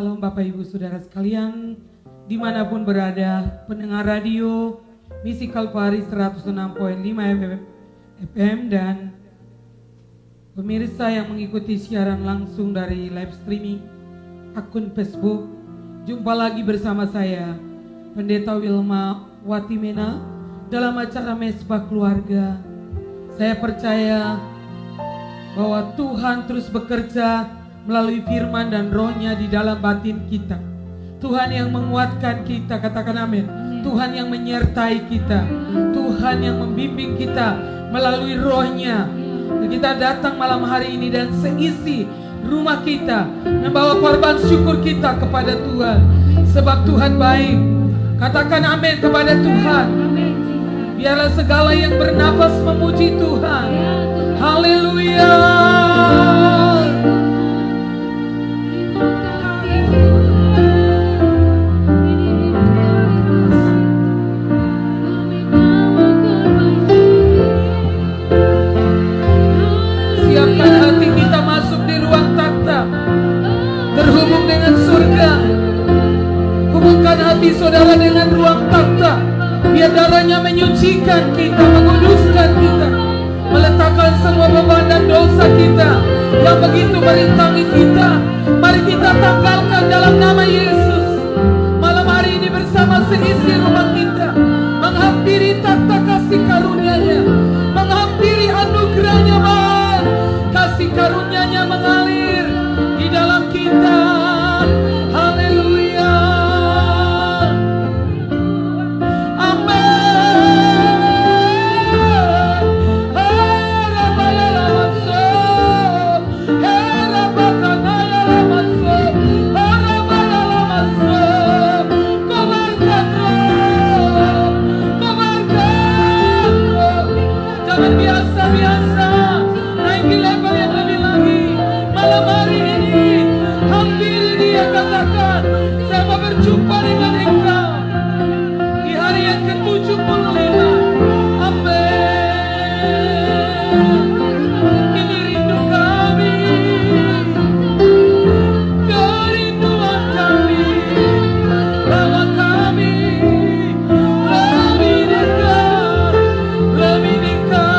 Shalom Bapak Ibu Saudara sekalian, dimanapun berada, pendengar radio Misi Kalpari 106.5 FM dan pemirsa yang mengikuti siaran langsung dari live streaming akun Facebook. Jumpa lagi bersama saya, Pendeta Wilma Watimena, dalam acara Mesbah Keluarga. Saya percaya bahwa Tuhan terus bekerja melalui firman dan rohnya di dalam batin kita. Tuhan yang menguatkan kita, katakan amin. Tuhan yang menyertai kita, Tuhan yang membimbing kita melalui rohnya. Kita datang malam hari ini dan seisi rumah kita membawa korban syukur kita kepada Tuhan, sebab Tuhan baik. Katakan amin kepada Tuhan. Biarlah segala yang bernapas memuji Tuhan. Haleluya. Siapkan hati kita masuk di ruang takhta, terhubung dengan surga. Hubungkan hati saudara dengan ruang takhta, biar darahnya menyucikan kita, menguduskan kita, meletakkan semua beban dan dosa kita yang begitu merintangi kita. Mari kita tanggalkan dalam nama Yesus. Malam hari ini bersama seisi rumah kita, menghampiri takhta kasih karunia-Nya, menghampiri anugerah-Nya, kasih karunia-Nya mengalir di dalam kita. Haleluya. Jangan biasa-biasa, naiki level yang lebih lagi. Malam hari ini hampiri Dia, katakan, saya mau berjumpa dengan Engkau di hari yang ke-75. Amin. Ini rindu kami, kerinduan kami, bahwa kami lebih dekat, lebih dekat.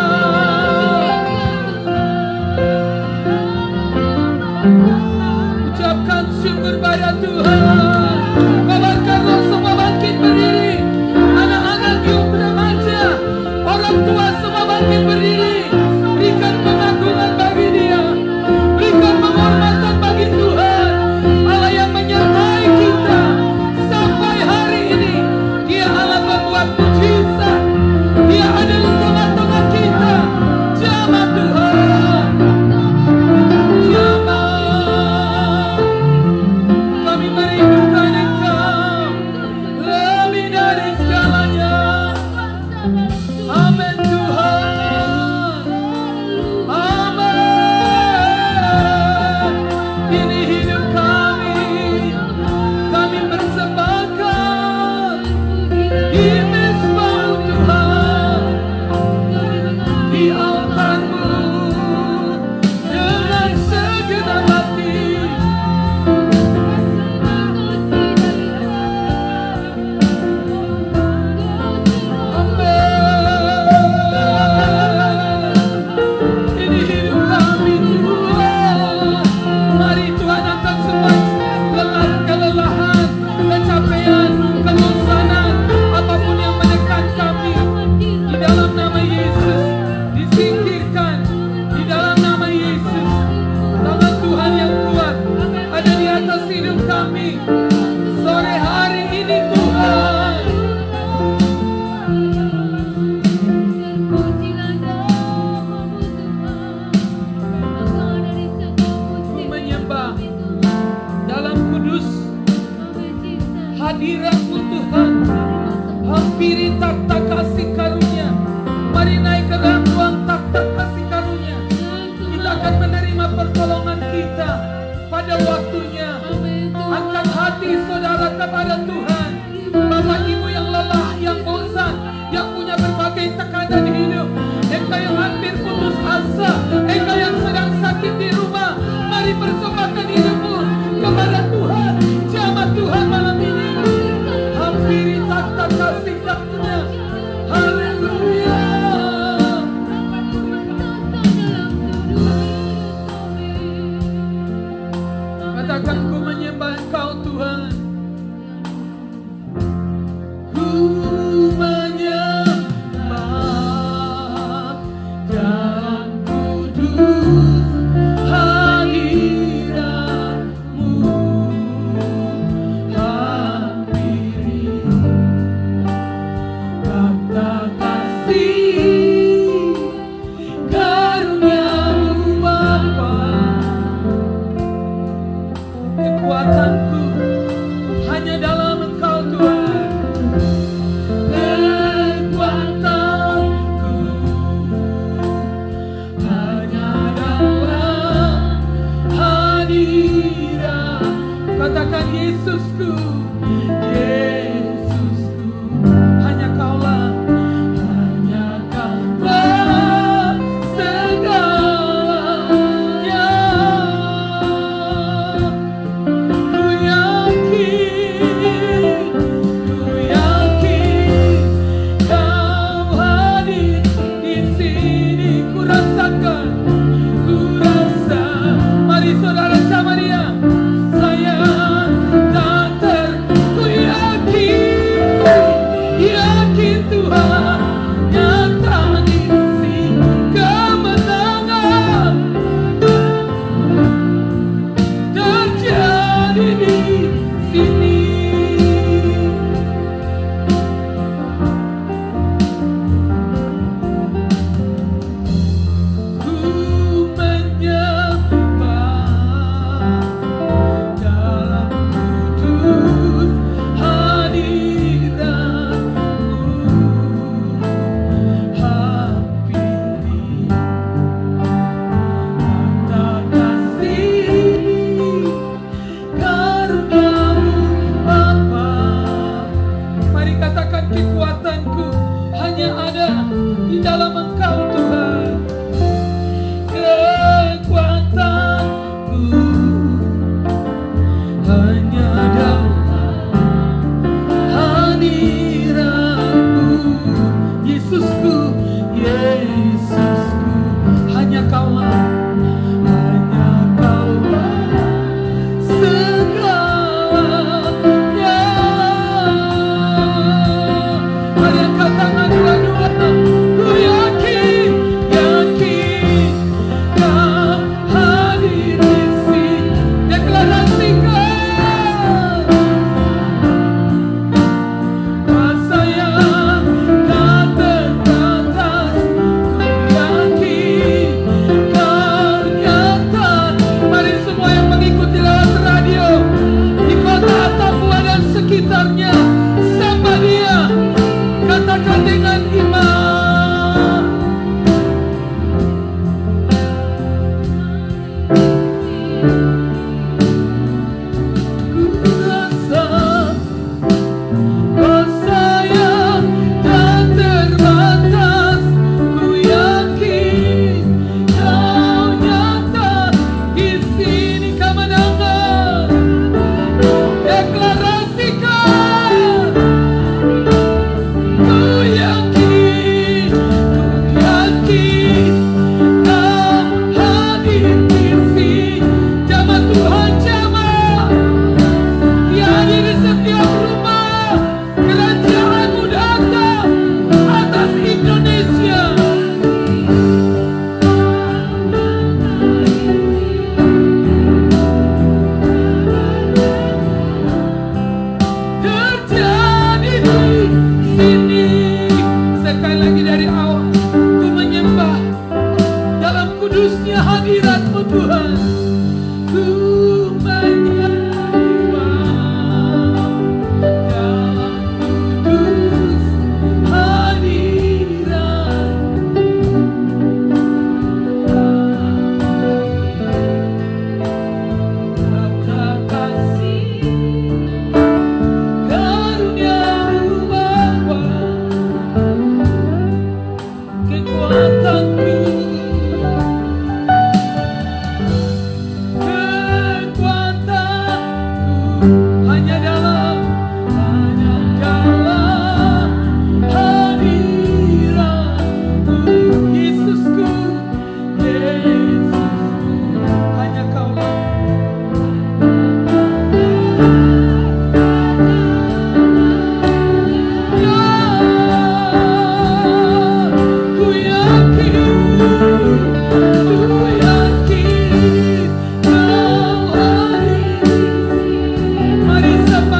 Ucapkan syukur pada Tuhan. Kabarkanlah semua bangkit berdiri. Anak-anak yuk remaja, orang tua semua bangkit berdiri. Berikan pengagungan bagi Dia, berikan penghormatan bagi Tuhan, Allah yang menyertai kita sampai hari ini. Dia Allah pembuat mujizat, Dia ada di tengah-tengah kita. Jamaah Tuhan, jamaah, kami merindukan Engkau lebih dari segalanya. Amin Tuhan, amin. Ini hidup kami persembahkan di mesbah Tuhan, di altar-Mu dengan segenap hati. Ini hidup kami Tuhan. Mari Tuhan angkat semua kelelahan, kecapean, kebosanan, apapun yang menekan kami, di dalam nama Yesus disingkirkan, di dalam nama Yesus. Tangan Tuhan yang kuat ada di atas hidup kami sore hari ini Tuhan. Menyembah dalam kudus hadirat-Mu Tuhan. Hampiri takhta kasih karunia. Mari naik ke dalam ruang takhta kasih karunia. Kita akan menerima pertolongan kita pada waktunya. Angkat hati saudara kepada Tuhan. Bapak Ibu yang lelah, yang bosan, yang punya berbagai tekanan hidup, engkau yang hampir putus asa, engkau yang sedang sakit di rumah, mari persembahkan hidupmu kepada Tuhan. Yesusku, Yesusku, hanya Kaulah, hanya Kaulah segalanya. Ku yakin Kau hadir di sini. Ku rasakan, ku rasa. Mari saudara sama dia. Saya tak ku yakin Tuhan nyata di sini. Kemenangan terjadi di sini. Ku menyembah dalam kudus hadirat-Mu. Hampiri mata kasih karunia-Mu Bapa. Mari katakan, kekuatanku hanya ada di dalam Engkau Tuhan. Kekuatanku hanya dalam hadirat-Mu. Yesusku, Yesusku, hanya Kaulah segalanya. Mari angkat tangan dua-dua. Ku yakin Kau hadir di sini. Deklarasikan kuasa yang tak terbatas. Ku yakin Kau nyata. Mari semua yang mengikuti lewat radio di kota Papua dan sekitarnya, sembah Dia. Katakan dengan iman. Ku rasa kuasa yang tak terbatas. Ku yakin Kau nyata di sini. Kemenangan deklarasikan. Ku yakin Kau hadir di sini. Jamaah Tuhan, jamaah, Dia hadir di setiap rumah. Kerajaan-Mu datang atas Indonesia. Terjadi di sini. Sekali lagi dari awal, ku menyembah dalam kudusnya hadirat-Mu Tuhan. Ku menyembah dalam kudus hadirat-Mu. Mata kasih karunia-Mu Bapa. Kekuatanku hanya dalam hadirat-Mu. Yesusku, Yesusku, hanya Kaulah. Ku yakin Kau hadir. Mari sembah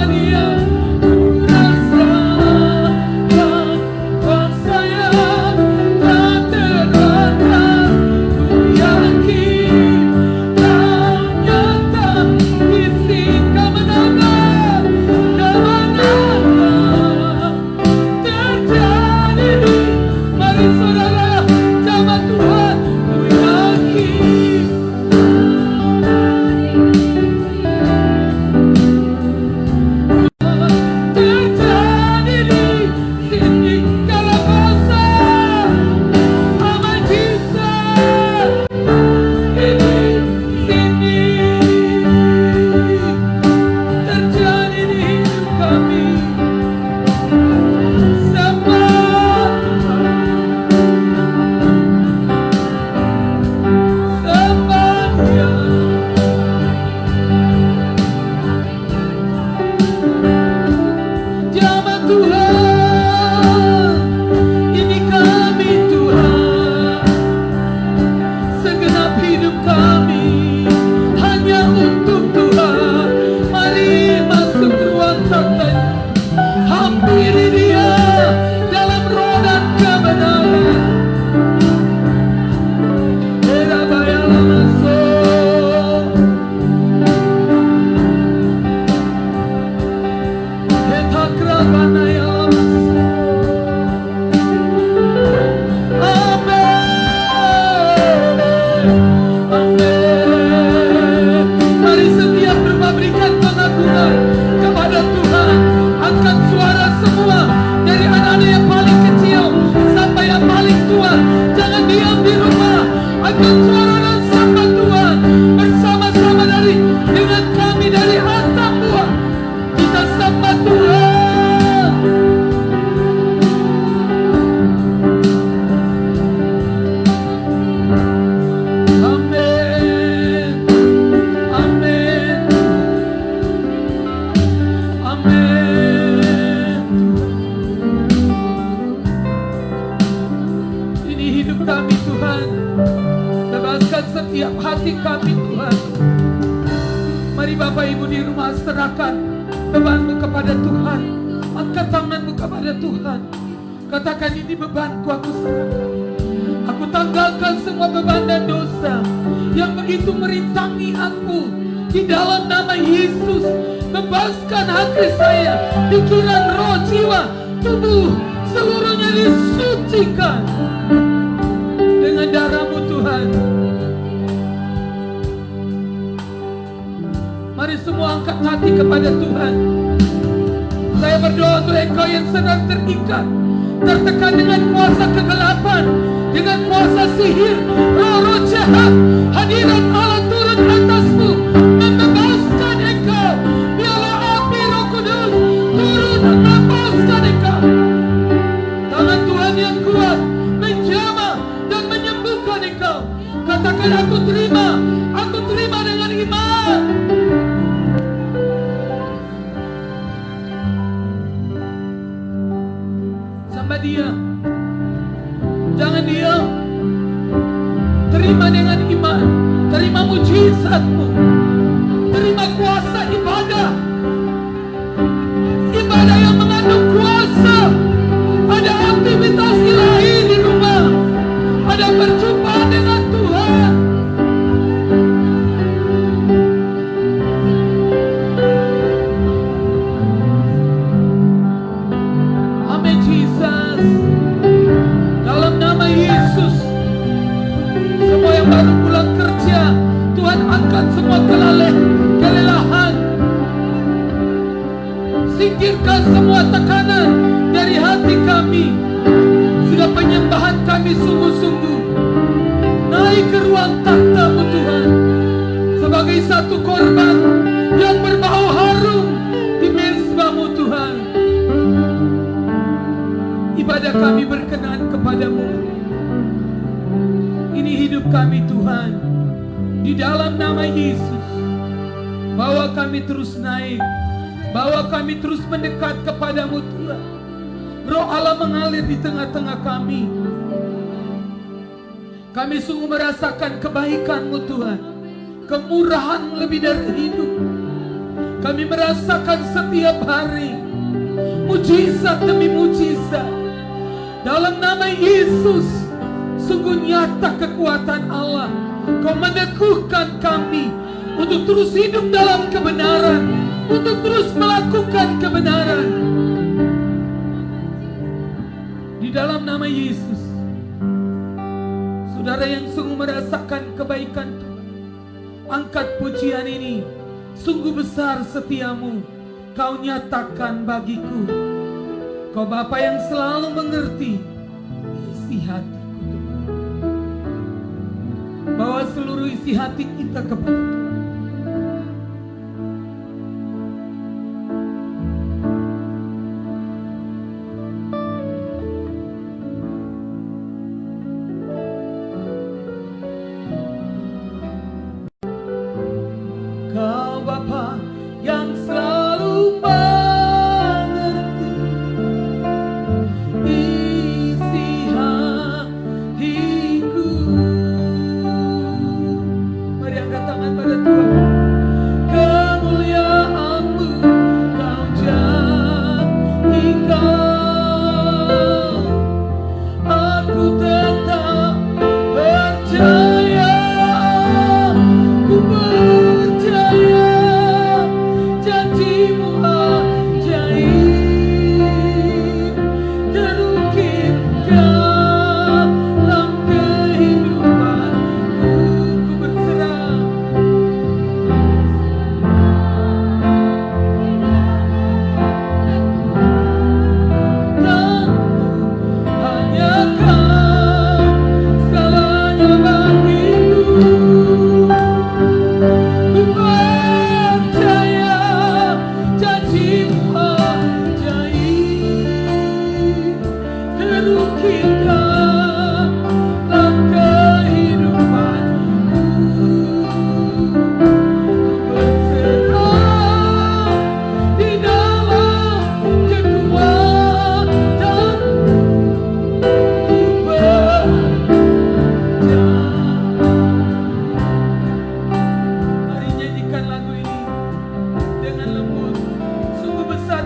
pengagungan kepada Tuhan. Angkat suara semua, dari anak-anak yang paling kecil sampai yang paling tua. Jangan diam di rumah, angkat suara dan sembah Tuhan bersama-sama dengan kami dari atap Tuhan. Kita sembah Tuhan. Setiap hati kami Tuhan. Mari Bapak Ibu di rumah serahkan bebanmu kepada Tuhan. Angkat tanganmu kepada Tuhan. Katakan, ini bebanku, aku serahkan. Aku tanggalkan semua beban dan dosa yang begitu merintangi aku. Di dalam nama Yesus, bebaskan hati saya, pikiran, roh, jiwa, tubuh, seluruhnya disucikan dengan darah-Mu Tuhan. Mari semua angkat hati kepada Tuhan. Saya berdoa untuk engkau yang sedang terikat, tertekan dengan kuasa kegelapan, dengan kuasa sihir, roh-roh jahat. Hadirat Allah turun atasmu, membebaskan engkau. Biarlah api Roh Kudus turun membebaskan engkau. Tangan Tuhan yang kuat menjamah dan menyembuhkan engkau. Katakan, aku terima dengan iman. Sembah Dia, jangan diam. Terima dengan iman, terima mujizat-Mu, terima kuasa ibadah yang mengandung kuasa. Ada aktivitas ilahi di rumah, ada perjumpaan dengan Tuhan. Amin Jesus. Dalam nama Yesus, semua yang baru pulang kerja, Tuhan angkat semua kelelahan. Singkirkan semua tekanan dari hati kami, sehingga penyembahan kami sungguh-sungguh naik ke ruang takhta-Mu Tuhan, sebagai satu korban yang berbau harum di mezbah-Mu Tuhan. Ibadah kami berkenan kepadamu. Ini hidup kami Tuhan. Di dalam nama Yesus, bawa kami terus naik, bawa kami terus mendekat kepadamu Tuhan. Roh Allah mengalir di tengah-tengah kami. Kami sungguh merasakan kebaikan-Mu Tuhan, kemurahan lebih dari hidup. Kami merasakan setiap hari mujizat demi mujizat. Dalam nama Yesus, sungguh nyata kekuatan Allah. Kau meneguhkan kami untuk terus hidup dalam kebenaran, untuk terus melakukan kebenaran. Di dalam nama Yesus, saudara yang sungguh merasakan kebaikan Tuhan, angkat pujian ini. Sungguh besar setiamu, Kau nyatakan bagiku. Kau Bapa yang selalu mengerti isi hatiku Tuhan. Bawa seluruh isi hati kita kepada Tuhan. Kau Bapa yang selalu mengerti isi hatiku. Mari angkat tangan pada Tuhan. Kemuliaan-Mu Kau janjikan, aku tetap percaya. Ku percaya janji-Mu ajaib, terukir dalam kehidupanku. Ku berserah,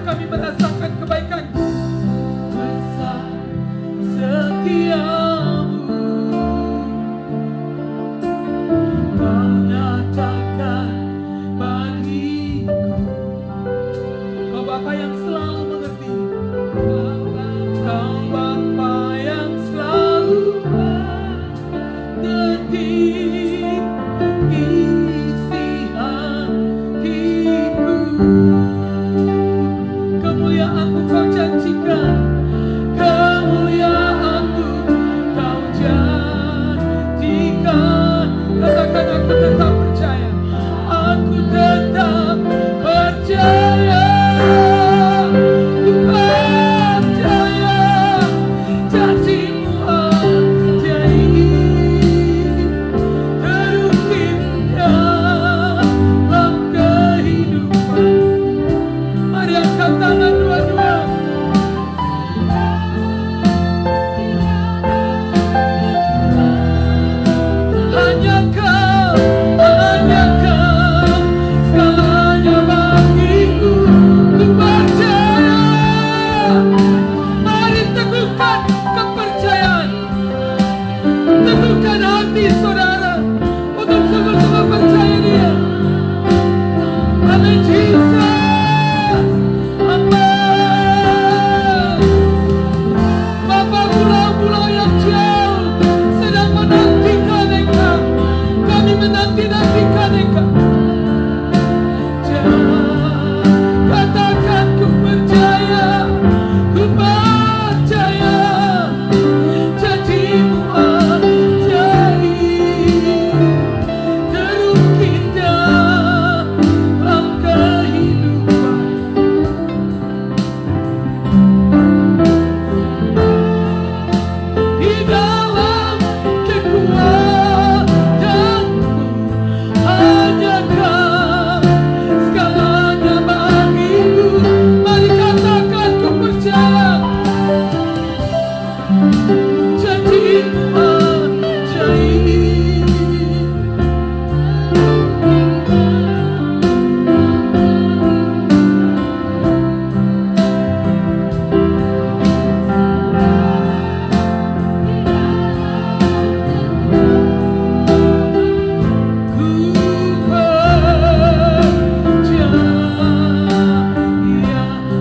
kami merasakan kebaikan-Mu. Besar setiamu, Kau nyatakan bagiku. Kau Bapa yang selalu mengerti, Kau Bapa yang selalu mengerti isi hatiku. Kemuliaan-Mu Kau janjikan, kemuliaan-Mu Kau janjikan. Katakan, aku tetap percaya, aku tetap percaya, ku percaya janji-Mu ajaib, terukir dalam kehidupan. Mari angkat tangan dua-dua. Hanya Kau segalanya bagiku, ku percaya. Mari teguhkan kepercayaan, teguhkan hati saudara untuk sungguh-sungguh percaya Dia. Amin, Jesus. Amin. Bapa, pulau-pulau yang jauh sedang menantikan Engkau. Kami menanti-nantikan Engkau. Katakan, ku percaya, ku percaya janji-Mu ajaib, terukir dalam kehidupan. Di dalam kekuatan-Mu, hanya Kau segalanya bagiku. Mari katakan, ku percaya janji-Mu ajaib.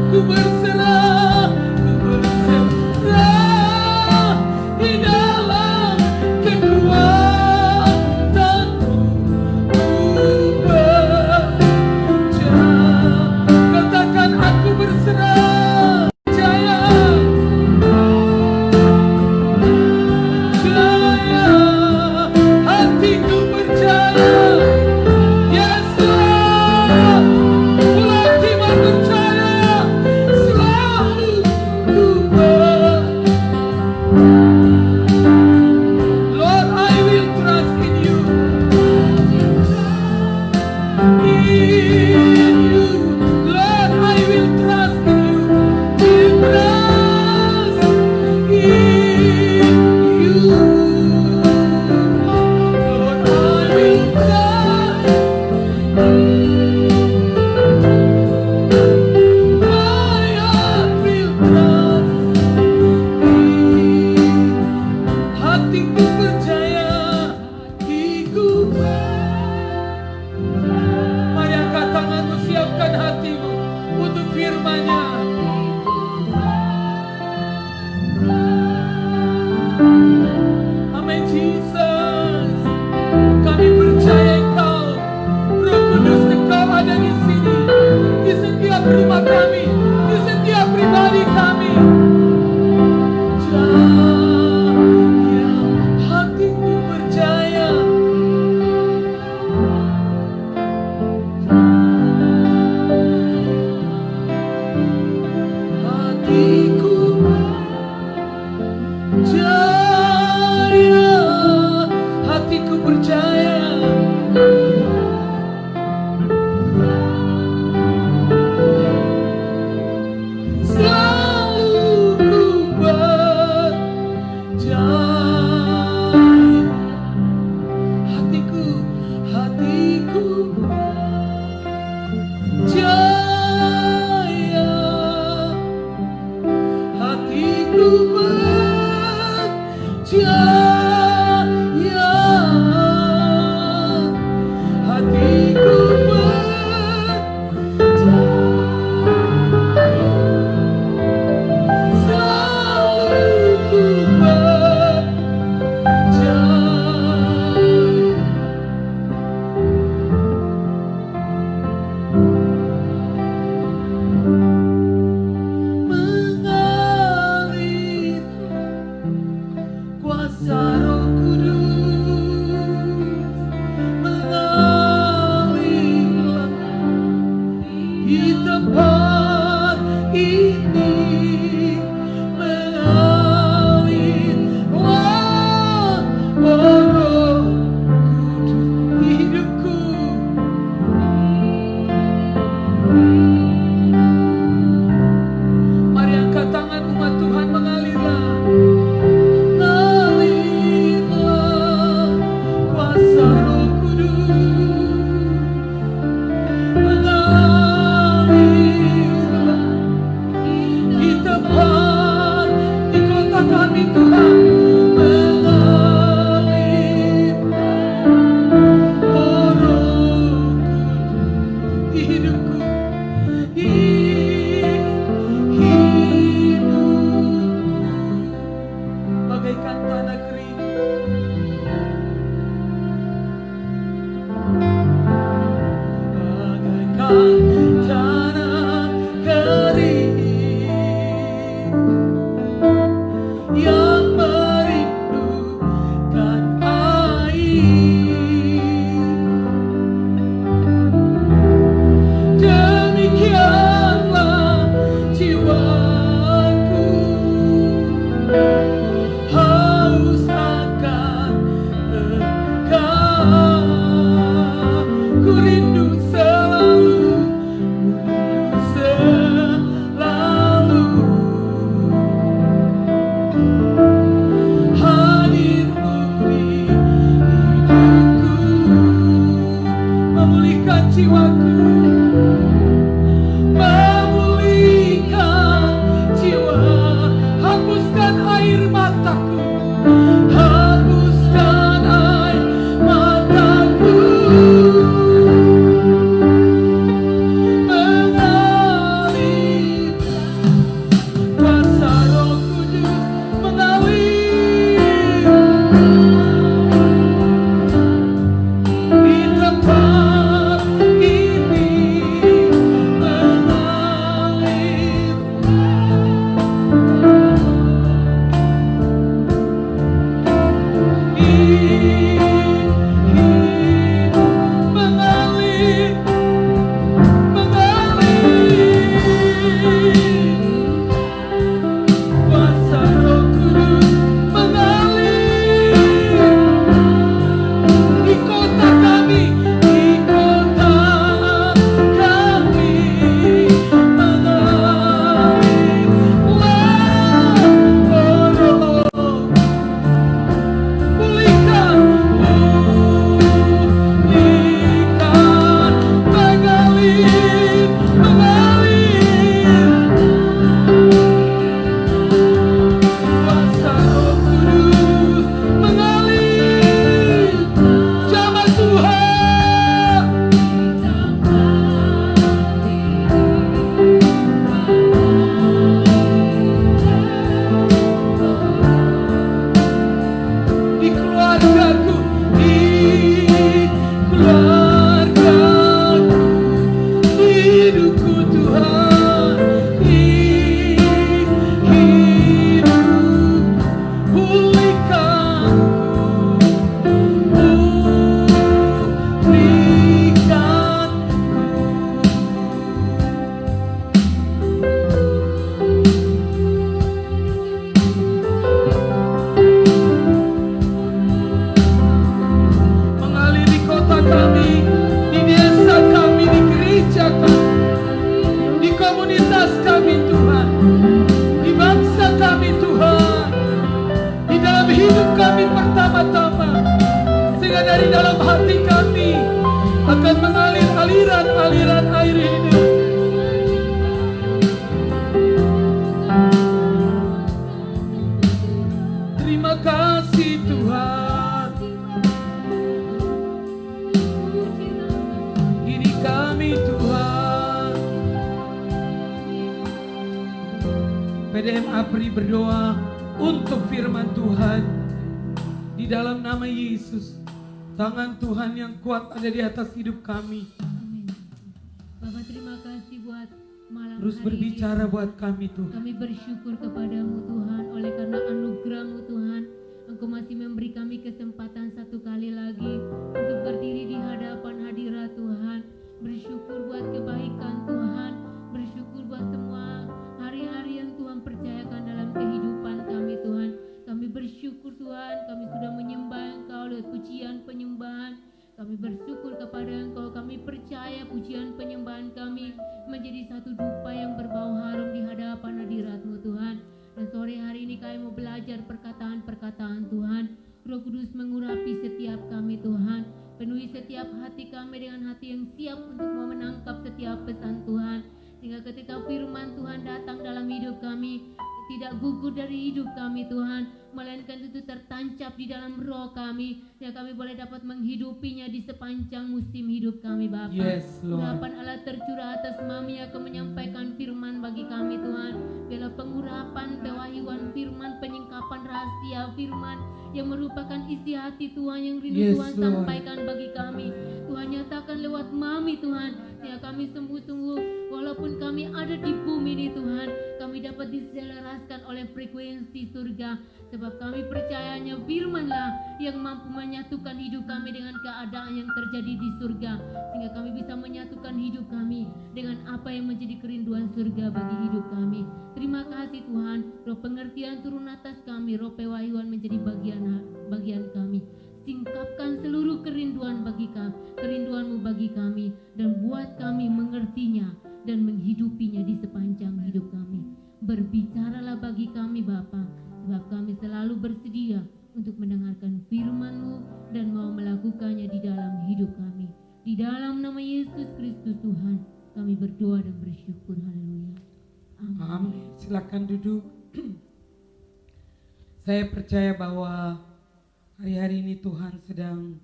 Ku percaya, ku berserah di dalam kekuatan-Mu. Ku percaya, katakan, aku berserah, percaya, percaya, hatiku percaya. Yesus, Pulau Timur percaya, selalu ku Lord, I will trust in You. In You, Lord, I will trust in You. We trust in You. Lord, I will trust. My heart will trust in. Hatiku percaya, hatiku mari angkat tanganmu, siapkan hatimu untuk firman-Nya. Amin, Jesus. Kami percaya Engkau, Roh Kudus, Engkau ada di sini, di setiap rumah kami, di setiap pribadi kami. Jaya, hatiku percaya. Hatiku jaya, hatiku percaya. Jaya, ini mengalir. Wah, oh Roh Kudus hidupku. Mari angkat tangan umat Tuhan, mengalirlah. Mengalirlah kuasa Roh Kudus. Mengalirlah di tempat, di kota kami Tuhan. Mengalir, oh Roh Kudus di hidupku. Bagaikan tanah kering, bagaikan tanah kering yang merindukan air. Demikianlah jiwaku, haus akan Engkau. Ku rindu selalu, hadirmu di hidupku, memulihkan jiwaku, memulihkan jiwa, hapuskan air mataku, hapuskan air mataku. Mengalir kuasa Roh Kudus, mengalir di tempat ini, mengalir. Mengalir, kuasa Roh Kudus, mengalir di kota kami, di kota kami, mengalir. Wah, oh Roh, pulihkan, mengalir, mengalir. Kuasa Roh Kudus, mengalir. Jamah Tuhan, di keluargaku, di keluargaku, di hidupku Tuhan, di hidup, pulihkanku, mengalir di kota kami, di desa kami, di gereja kami, di komunitas kami Tuhan, di bangsa kami Tuhan, di dalam hidup kami pertama-tama, sehingga dari dalam hati kami akan mengalir aliran-aliran air hidup. Terima kasih Tuhan, diri kami Tuhan. PDM APRI berdoa untuk firman Tuhan di dalam nama Yesus. Tangan Tuhan yang kuat ada di atas hidup kami. Amin. Bapak terima kasih buat malam Terus hari berbicara ini. buat kami Tuhan. Kami bersyukur kepadamu Tuhan, oleh karena anugerah-Mu Tuhan, Engkau masih memberi kami kesempatan satu kali lagi untuk berdiri di hadapan hadirat Tuhan. Bersyukur buat kebaikan Tuhan, bersyukur buat semua firman Tuhan datang dalam hidup kami, tidak gugur dari hidup kami Tuhan, melainkan itu tertancap di dalam roh kami, yang kami boleh dapat menghidupinya di sepanjang musim hidup kami Bapa. Yes, Lord. Urapan Allah tercurah atas Mami yang akan menyampaikan firman bagi kami Tuhan. Biarlah pengurapan, pewahyuan firman, penyingkapan rahasia firman yang merupakan isi hati Tuhan yang rindu Yes, Tuhan Lord. sampaikan bagi kami. Tuhan nyatakan lewat Mami Tuhan, sehingga kami sungguh-sungguh walaupun kami ada di bumi ini Tuhan, kami dapat diselaraskan oleh frekuensi surga, sebab kami percayanya firman-Lah yang mampu menyatukan hidup kami dengan keadaan yang terjadi di surga, sehingga kami bisa menyatukan hidup kami dengan apa yang menjadi kerinduan surga bagi hidup kami. Terima kasih Tuhan, roh pengertian turun atas kami, roh pewahyuan menjadi bagian kami. Singkapkan seluruh kerinduan kerinduan-Mu bagi kami, dan buat kami mengertinya dan menghidupinya di sepanjang hidup kami. Berbicaralah bagi kami Bapa, sebab kami selalu bersedia untuk mendengarkan firman-Mu dan mau melakukannya di dalam hidup kami. Di dalam nama Yesus Kristus Tuhan, kami berdoa dan bersyukur. Haleluya. Amin. Amin. Silakan duduk. Saya percaya bahwa hari-hari ini Tuhan sedang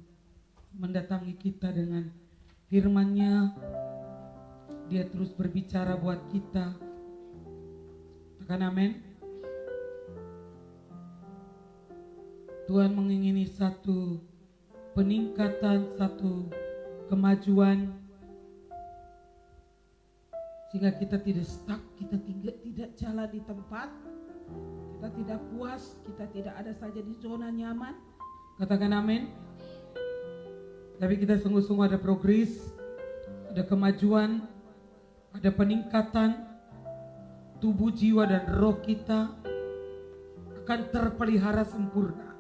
mendatangi kita dengan firman-Nya. Dia terus berbicara buat kita. Katakan amin. Tuhan mengingini satu peningkatan, satu kemajuan, sehingga kita tidak stuck, kita tidak jalan di tempat, kita tidak puas, kita tidak ada saja di zona nyaman. Katakan amin. Tapi kita sungguh-sungguh ada progres, ada kemajuan, ada peningkatan. Tubuh, jiwa, dan roh kita akan terpelihara sempurna.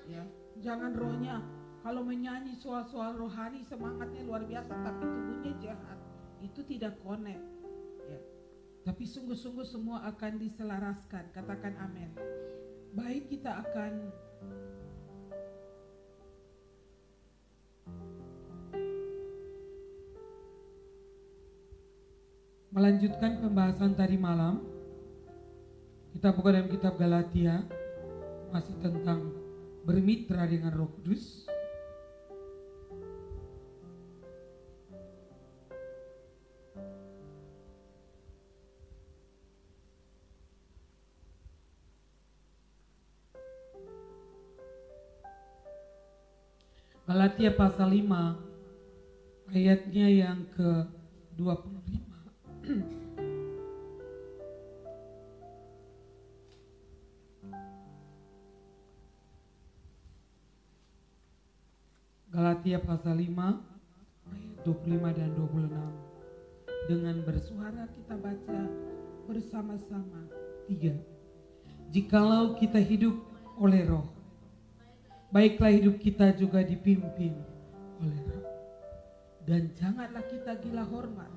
Ya, jangan rohnya kalau menyanyi soal-soal rohani semangatnya luar biasa, tapi tubuhnya jahat. Itu tidak connect. Ya. Tapi sungguh-sungguh semua akan diselaraskan. Katakan amin. Baik, kita akan melanjutkan pembahasan tadi malam. Kita buka dalam kitab Galatia, masih tentang bermitra dengan Roh Kudus. Galatia pasal 5 ayatnya yang ke-25. Galatia pasal 5 ayat 25 dan 26. Dengan bersuara kita baca bersama-sama. 3. Jikalau kita hidup oleh Roh, baiklah hidup kita juga dipimpin oleh Roh. Dan janganlah kita gila hormat,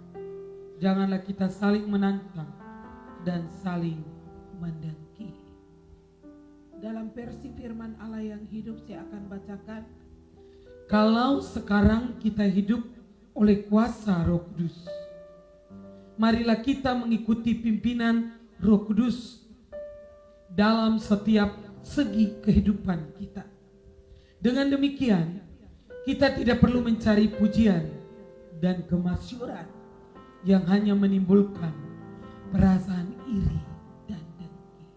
janganlah kita saling menantang dan saling mendengki. Dalam versi firman Allah yang hidup saya akan bacakan. Kalau sekarang kita hidup oleh kuasa Roh Kudus, marilah kita mengikuti pimpinan Roh Kudus dalam setiap segi kehidupan kita. Dengan demikian, kita tidak perlu mencari pujian dan kemasyuran yang hanya menimbulkan perasaan iri dan dengki.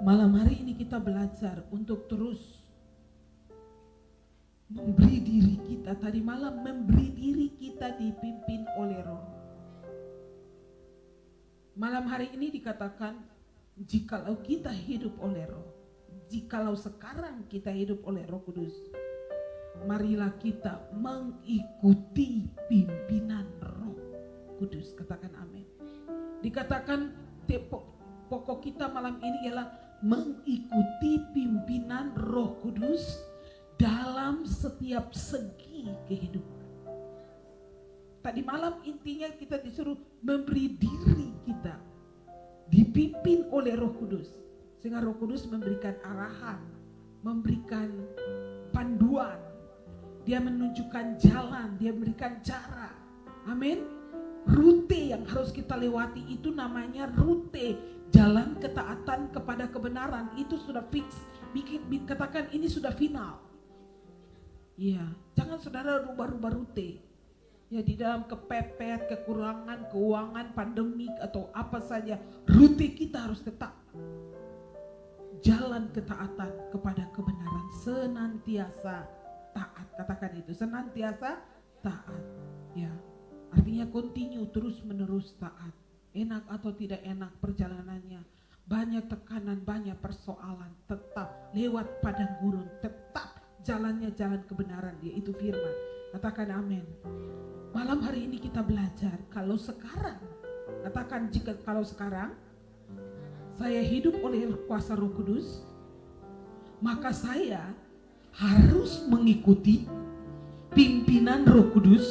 Malam hari ini kita belajar untuk terus memberi diri kita. Tadi malam memberi diri kita dipimpin oleh Roh. Malam hari ini dikatakan, jikalau kita hidup oleh Roh, jikalau sekarang kita hidup oleh Roh Kudus, marilah kita mengikuti pimpinan Roh Kudus. Katakan amin. Dikatakan pokok kita malam ini ialah mengikuti pimpinan Roh Kudus dalam setiap segi kehidupan. Tadi malam intinya kita disuruh memberi diri kita dipimpin oleh Roh Kudus, sehingga Roh Kudus memberikan arahan, memberikan panduan, Dia menunjukkan jalan, Dia memberikan cara. Amin. Rute yang harus kita lewati itu namanya rute jalan ketaatan kepada kebenaran. Itu sudah fix. Katakan ini sudah final. Iya, jangan saudara rubah-rubah rute. Ya di dalam kepepet, kekurangan, keuangan, pandemik atau apa saja, rute kita harus tetap jalan ketaatan kepada kebenaran, senantiasa taat. Katakan itu, senantiasa taat. Ya, artinya continue, terus menerus taat. Enak atau tidak enak perjalanannya, banyak tekanan, banyak persoalan, tetap lewat padang gurun, tetap jalannya jalan kebenaran, yaitu firman. Katakan amin. Malam hari ini kita belajar kalau sekarang, katakan jika kalau sekarang saya hidup oleh kuasa Roh Kudus, maka saya harus mengikuti pimpinan Roh Kudus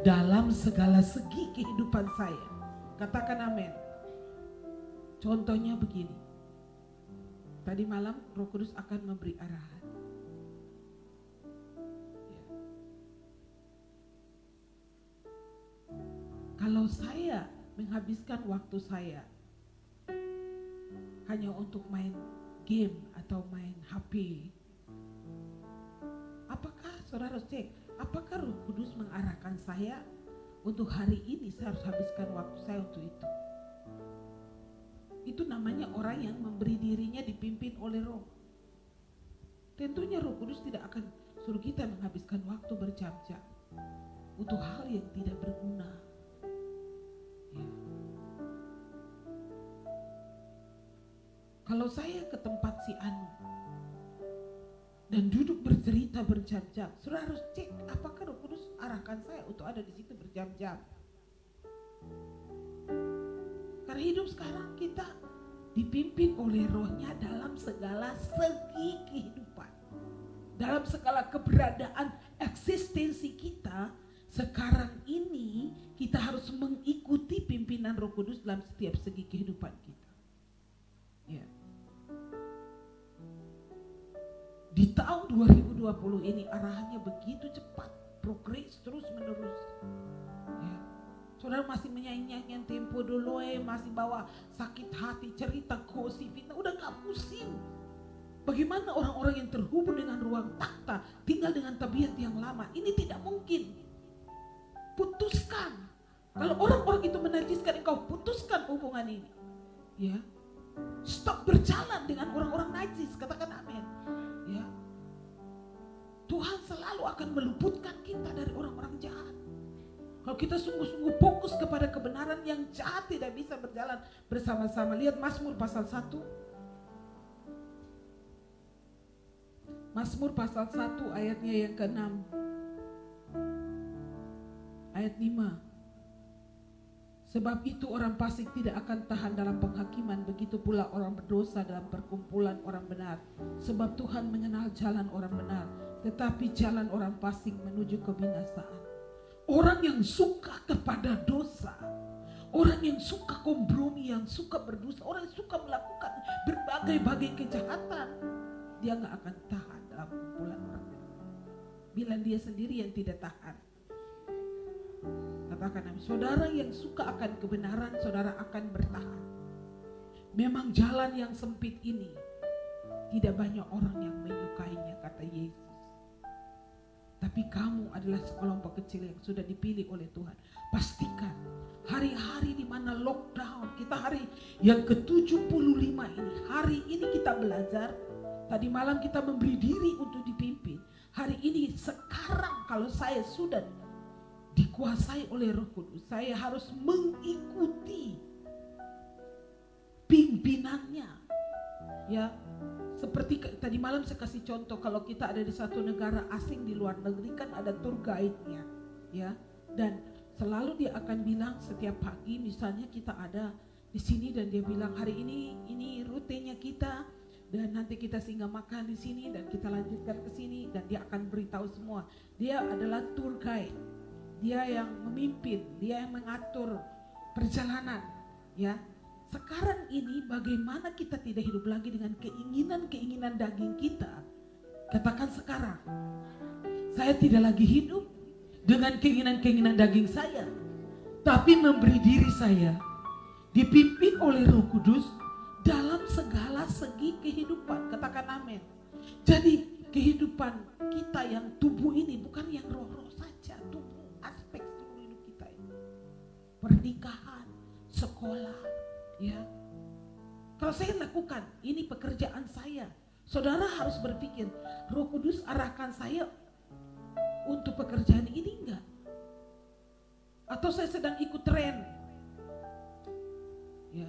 dalam segala segi kehidupan saya. Katakan amin. Contohnya begini. Tadi malam Roh Kudus akan memberi arahan. Kalau saya menghabiskan waktu saya hanya untuk main game atau main HP, apakah saudara cek, apakah Roh Kudus mengarahkan saya untuk hari ini saya harus habiskan waktu saya untuk itu? Itu namanya orang yang memberi dirinya dipimpin oleh Roh. Tentunya Roh Kudus tidak akan suruh kita menghabiskan waktu berjam-jam untuk hal yang tidak berguna. Ya. Kalau saya ke tempat si Anu dan duduk bercerita berjam-jam, saudara harus cek apakah Roh Kudus arahkan saya untuk ada di situ berjam-jam. Karena hidup sekarang kita dipimpin oleh Rohnya dalam segala segi kehidupan, dalam segala keberadaan eksistensi kita. Sekarang ini kita harus mengikuti pimpinan Roh Kudus dalam setiap segi kehidupan kita. Ya. Di tahun 2020 ini arahannya begitu cepat, progres terus menerus. Ya. Saudara masih menyanyi-nyanyian tempo dulu, masih bawa sakit hati, cerita gosip, fitnah, udah gak pusing. Bagaimana orang-orang yang terhubung dengan ruang takhta tinggal dengan tabiat yang lama? Ini tidak mungkin. Putuskan. Kalau orang-orang itu menajiskan engkau, putuskan hubungan ini. Ya. Stop berjalan dengan orang-orang najis. Katakan amin. Ya. Tuhan selalu akan meluputkan kita dari orang-orang jahat. Kalau kita sungguh-sungguh fokus kepada kebenaran, yang jahat tidak bisa berjalan bersama-sama. Lihat Mazmur pasal 1. Mazmur pasal 1 ayatnya yang ke-6. Ayat 5. Sebab itu orang fasik tidak akan tahan dalam penghakiman, begitu pula orang berdosa dalam perkumpulan orang benar. Sebab Tuhan mengenal jalan orang benar, tetapi jalan orang fasik menuju kebinasaan. Orang yang suka kepada dosa, orang yang suka kompromi, yang suka berdosa, orang yang suka melakukan berbagai-bagai kejahatan, dia gak akan tahan dalam kumpulan orang benar. Bila dia sendiri yang tidak tahan. Katakan amin. Saudara yang suka akan kebenaran, saudara akan bertahan. Memang jalan yang sempit ini tidak banyak orang yang menyukainya, kata Yesus. Tapi kamu adalah sekelompok kecil yang sudah dipilih oleh Tuhan. Pastikan hari-hari di mana lockdown, kita hari yang ke-75 ini, hari ini kita belajar. Tadi malam kita memberi diri untuk dipimpin. Hari ini, sekarang kalau saya sudah dikuasai oleh Roh Kudus, saya harus mengikuti pimpinannya. Ya, seperti tadi malam saya kasih contoh, kalau kita ada di satu negara asing di luar negeri kan ada tour guide-nya, ya. Dan selalu dia akan bilang setiap pagi, misalnya kita ada di sini dan dia bilang hari ini rutenya kita, dan nanti kita singgah makan di sini dan kita lanjutkan ke sini, dan dia akan beritahu semua. Dia adalah tour guide. Dia yang memimpin, dia yang mengatur perjalanan, ya. Sekarang ini bagaimana kita tidak hidup lagi dengan keinginan-keinginan daging kita? Katakan sekarang, saya tidak lagi hidup, dengan keinginan-keinginan daging saya, tapi memberi diri saya dipimpin oleh Roh Kudus dalam segala segi kehidupan. Katakan amin. Jadi kehidupan kita yang tubuh ini bukan yang roh-roh saja, tubuh aspek seluruh hidup kita ini. Pernikahan, sekolah, ya. Kalau saya lakukan, ini pekerjaan saya. Saudara harus berpikir, Roh Kudus arahkan saya untuk pekerjaan ini enggak? Atau saya sedang ikut tren? Ya.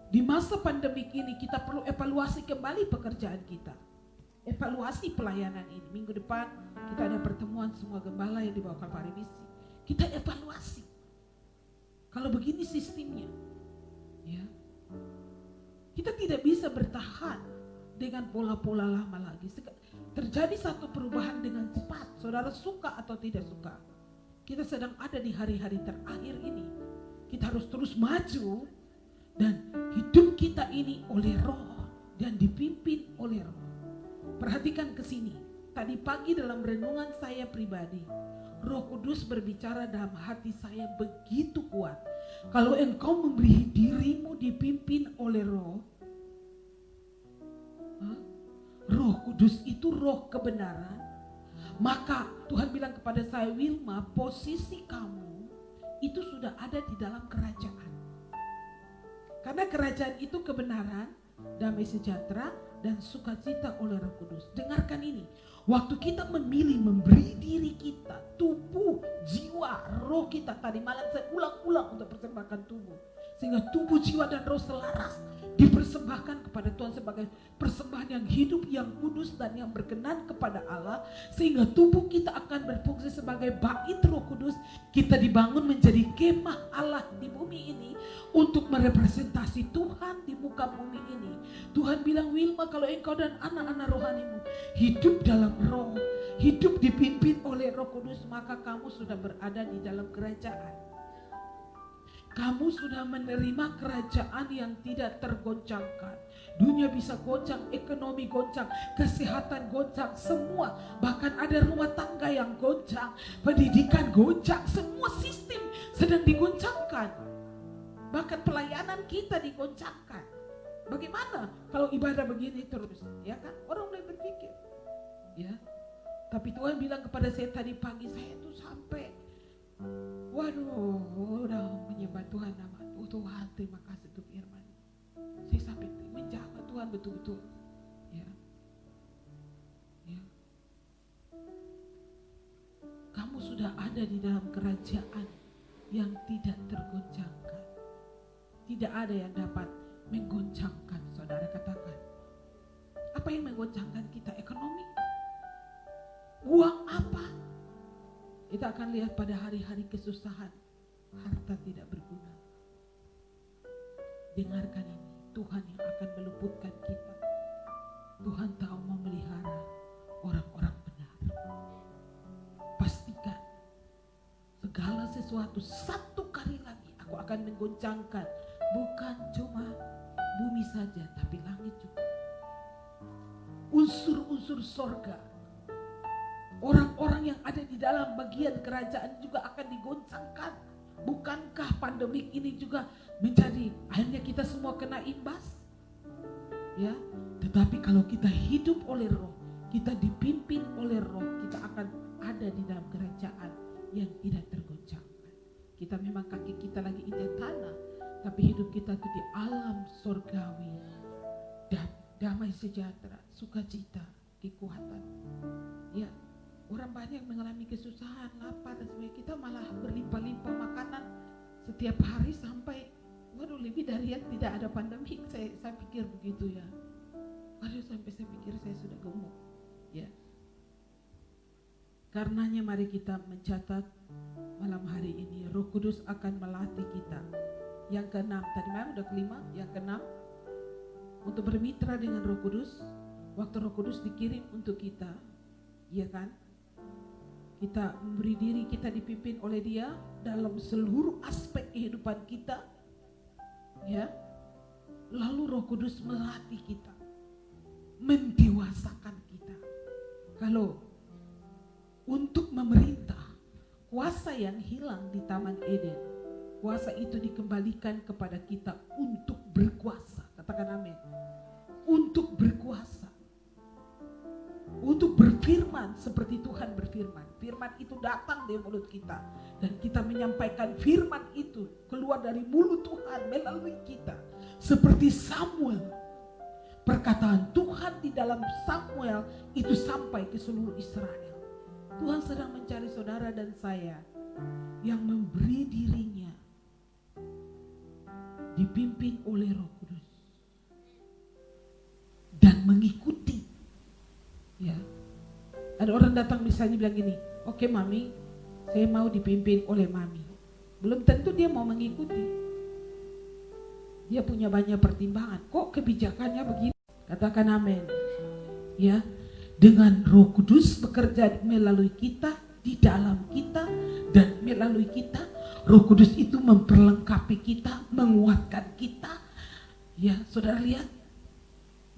Di masa pandemik ini kita perlu evaluasi kembali pekerjaan kita. Evaluasi pelayanan ini. Minggu depan kita ada pertemuan semua gembala yang dibawakan Pak Remisi. Kita evaluasi. Kalau begini sistemnya, ya, kita tidak bisa bertahan dengan pola-pola lama lagi. Terjadi satu perubahan dengan cepat. Saudara suka atau tidak suka, kita sedang ada di hari-hari terakhir ini. Kita harus terus maju dan hidup kita ini oleh Roh dan dipimpin oleh Roh. Perhatikan ke sini. Tadi pagi dalam renungan saya pribadi, Roh Kudus berbicara dalam hati saya begitu kuat. Kalau engkau memberi dirimu dipimpin oleh Roh, Roh Kudus itu roh kebenaran, maka Tuhan bilang kepada saya, Wilma, posisi kamu itu sudah ada di dalam kerajaan. Karena kerajaan itu kebenaran, damai sejahtera, dan sukacita oleh Roh Kudus. Dengarkan ini, waktu kita memilih memberi diri kita, tubuh, jiwa, roh kita. Tadi malam saya ulang-ulang untuk persembahkan tubuh, sehingga tubuh, jiwa, dan roh selaras dipersembahkan kepada Tuhan sebagai persembahan yang hidup, yang kudus, dan yang berkenan kepada Allah. Sehingga tubuh kita akan berfungsi sebagai bait Roh Kudus. Kita dibangun menjadi kemah Allah di bumi ini untuk merepresentasi Tuhan di muka bumi ini. Tuhan bilang, Wilma, kalau engkau dan anak-anak rohanimu hidup dalam roh, hidup dipimpin oleh Roh Kudus, maka kamu sudah berada di dalam kerajaan. Kamu sudah menerima kerajaan yang tidak tergoncangkan. Dunia bisa goncang, ekonomi goncang, kesehatan goncang, semua. Bahkan ada rumah tangga yang goncang, pendidikan goncang, semua sistem sedang digoncangkan. Bahkan pelayanan kita digoncangkan. Bagaimana kalau ibadah begini terus? Ya kan? Orang mulai berpikir. Ya. Tapi Tuhan bilang kepada saya tadi pagi, saya tuh sampai waduh, udah menyembah Tuhan, nama Tuhan, terima kasih untuk firman. Saya sampai menjaga Tuhan betul-betul. Ya. Ya. Kamu sudah ada di dalam kerajaan yang tidak tergoncangkan. Tidak ada yang dapat menggoncangkan, saudara katakan. Apa yang menggoncangkan kita? Ekonomi? Uang apa? Kita akan lihat pada hari-hari kesusahan, harta tidak berguna. Dengarkan ini, Tuhan yang akan meluputkan kita. Tuhan tahu memelihara orang-orang benar. Pastikan segala sesuatu satu kali lagi aku akan menggoncangkan. Bukan cuma bumi saja, tapi langit juga. Unsur-unsur sorga, orang-orang yang ada di dalam bagian kerajaan juga akan digoncangkan. Bukankah pandemik ini juga menjadi akhirnya kita semua kena imbas? Ya, tetapi kalau kita hidup oleh Roh, kita dipimpin oleh Roh, kita akan ada di dalam kerajaan yang tidak tergoncangkan. Kita memang kaki kita lagi injak tanah, tapi hidup kita itu di alam surgawi. Damai sejahtera, sukacita, kekuatan. Ya, orang banyak mengalami kesusahan, lapar dan sebagainya. Kita malah berlimpah-limpah makanan setiap hari sampai waduh lebih dari yang tidak ada pandemi. Saya pikir begitu ya. Waduh, sampai saya pikir saya sudah gemuk. Ya. Karenanya mari kita mencatat malam hari ini, Roh Kudus akan melatih kita. Yang keenam, tadi malam udah kelima, yang keenam, untuk bermitra dengan Roh Kudus. Waktu Roh Kudus dikirim untuk kita, ya kan? Kita memberi diri, kita dipimpin oleh Dia dalam seluruh aspek kehidupan kita, ya. Lalu Roh Kudus melatih kita, mendewasakan kita. Kalau untuk memerintah. Kuasa yang hilang di Taman Eden, kuasa itu dikembalikan kepada kita untuk berkuasa. Katakan amin. Untuk berkuasa, untuk berfirman seperti Tuhan berfirman. Firman itu datang dari mulut kita, dan kita menyampaikan firman itu keluar dari mulut Tuhan melalui kita. Seperti Samuel, perkataan Tuhan di dalam Samuel itu sampai ke seluruh Israel. Tuhan sedang mencari saudara dan saya yang memberi dirinya dipimpin oleh Roh Kudus dan mengikuti. Ya, ada orang datang misalnya bilang gini, oke mami, saya mau dipimpin oleh mami. Belum tentu dia mau mengikuti. Dia punya banyak pertimbangan. Kok kebijakannya begini? Katakan amin. Ya, dengan Roh Kudus bekerja melalui kita, di dalam kita dan melalui kita. Roh Kudus itu memperlengkapi kita, menguatkan kita. Ya, saudara lihat,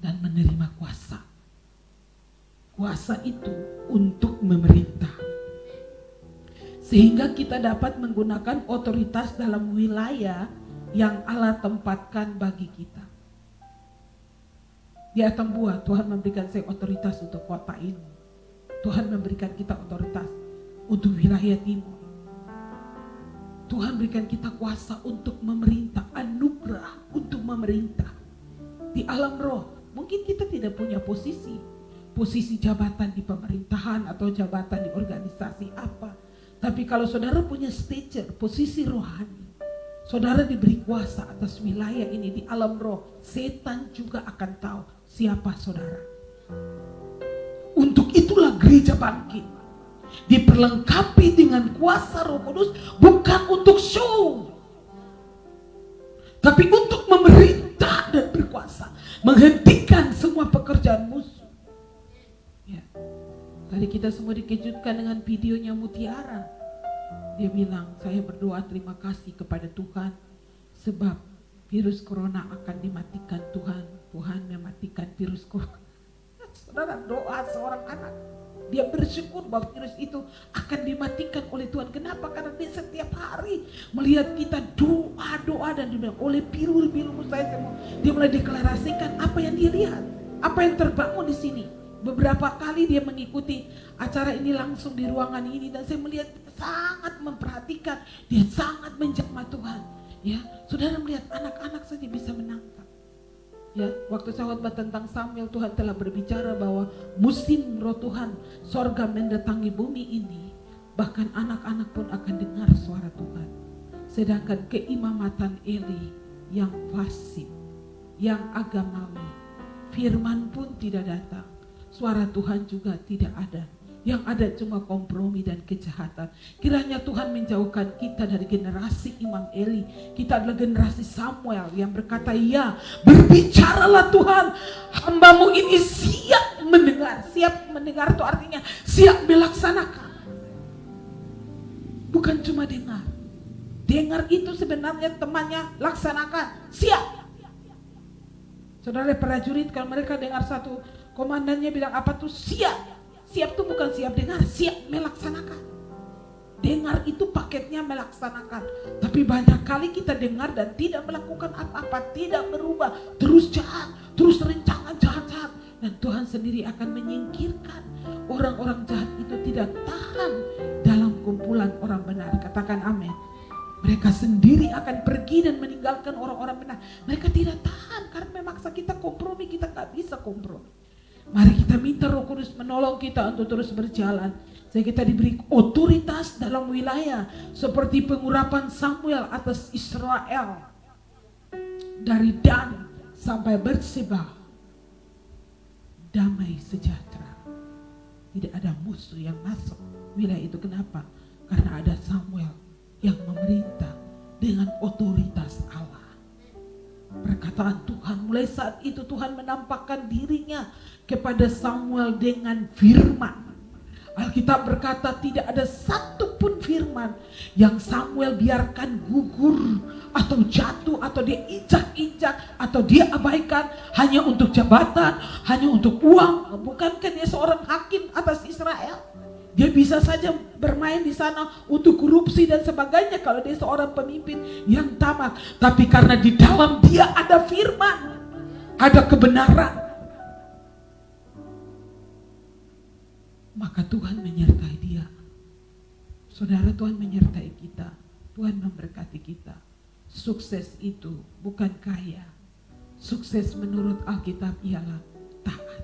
dan menerima kuasa. Kuasa itu untuk memerintah. Sehingga kita dapat menggunakan otoritas dalam wilayah yang Allah tempatkan bagi kita. Di Atambua, Tuhan memberikan saya otoritas untuk kota ini. Tuhan memberikan kita otoritas untuk wilayah timur. Tuhan berikan kita kuasa untuk memerintah, anugerah untuk memerintah. Di alam roh, mungkin kita tidak punya posisi jabatan di pemerintahan atau jabatan di organisasi apa. Tapi kalau saudara punya stature, posisi rohani, saudara diberi kuasa atas wilayah ini di alam roh, setan juga akan tahu siapa saudara. Untuk itulah gereja bangkit, diperlengkapi dengan kuasa Roh Kudus, bukan untuk show, tapi untuk memerintah dan berkuasa, menghentikan semua pekerjaan musuh. Ya. Tadi kita semua dikejutkan dengan videonya Mutiara. Dia bilang, saya berdoa terima kasih kepada Tuhan sebab virus corona akan dimatikan Tuhan. Tuhan mematikan virus corona. Saudara, doa seorang anak, dia bersyukur bahwa virus itu akan dimatikan oleh Tuhan. Kenapa? Karena dia setiap hari melihat kita doa dan dia bilang, oleh biru-biru saya semua, dia mulai deklarasikan apa yang dia lihat, apa yang terbangun di sini. Beberapa kali dia mengikuti acara ini langsung di ruangan ini, dan saya melihat sangat memperhatikan, dia sangat menjamah Tuhan. Ya, saudara melihat anak-anak saja bisa menangkap. Ya, waktu saya khotbah tentang Samuel, Tuhan telah berbicara bahwa musim Roh Tuhan, sorga mendatangi bumi ini, bahkan anak-anak pun akan dengar suara Tuhan. Sedangkan keimamatan Eli yang fasik, yang agamawi, firman pun tidak datang, suara Tuhan juga tidak ada. Yang ada cuma kompromi dan kejahatan. Kiranya Tuhan menjauhkan kita dari generasi Imam Eli. Kita adalah generasi Samuel yang berkata, ya, berbicaralah Tuhan, hambamu ini siap mendengar. Siap mendengar itu artinya siap melaksanakan. Bukan cuma dengar. Dengar itu sebenarnya temannya laksanakan. Siap. Saudara prajurit, kalau mereka dengar satu komandannya bilang apa tuh, siap. Siap itu bukan siap dengar, siap melaksanakan. Dengar itu paketnya melaksanakan. Tapi banyak kali kita dengar dan tidak melakukan apa-apa, tidak berubah, terus jahat, terus rencana jahat-jahat. Dan Tuhan sendiri akan menyingkirkan orang-orang jahat itu, tidak tahan dalam kumpulan orang benar. Katakan amin. Mereka sendiri akan pergi dan meninggalkan orang-orang benar. Mereka tidak tahan karena memaksa kita kompromi, kita gak bisa kompromi. Mari kita minta Roh Kudus menolong kita untuk terus berjalan. Sehingga kita diberi otoritas dalam wilayah seperti pengurapan Samuel atas Israel. Dari Dan sampai Berseba. Damai sejahtera. Tidak ada musuh yang masuk wilayah itu. Kenapa? Karena ada Samuel yang memerintah dengan otoritas Allah. Perkataan Tuhan, mulai saat itu Tuhan menampakkan dirinya kepada Samuel dengan firman. Alkitab berkata tidak ada satupun firman yang Samuel biarkan gugur atau jatuh atau dia injak-injak atau dia abaikan hanya untuk jabatan, hanya untuk uang. Bukankah dia seorang hakim atas Israel? Dia bisa saja bermain di sana untuk korupsi dan sebagainya kalau dia seorang pemimpin yang tamak. Tapi karena di dalam dia ada firman, ada kebenaran, maka Tuhan menyertai dia. Saudara, Tuhan menyertai kita. Tuhan memberkati kita. Sukses itu bukan kaya. Sukses menurut Alkitab ialah taat.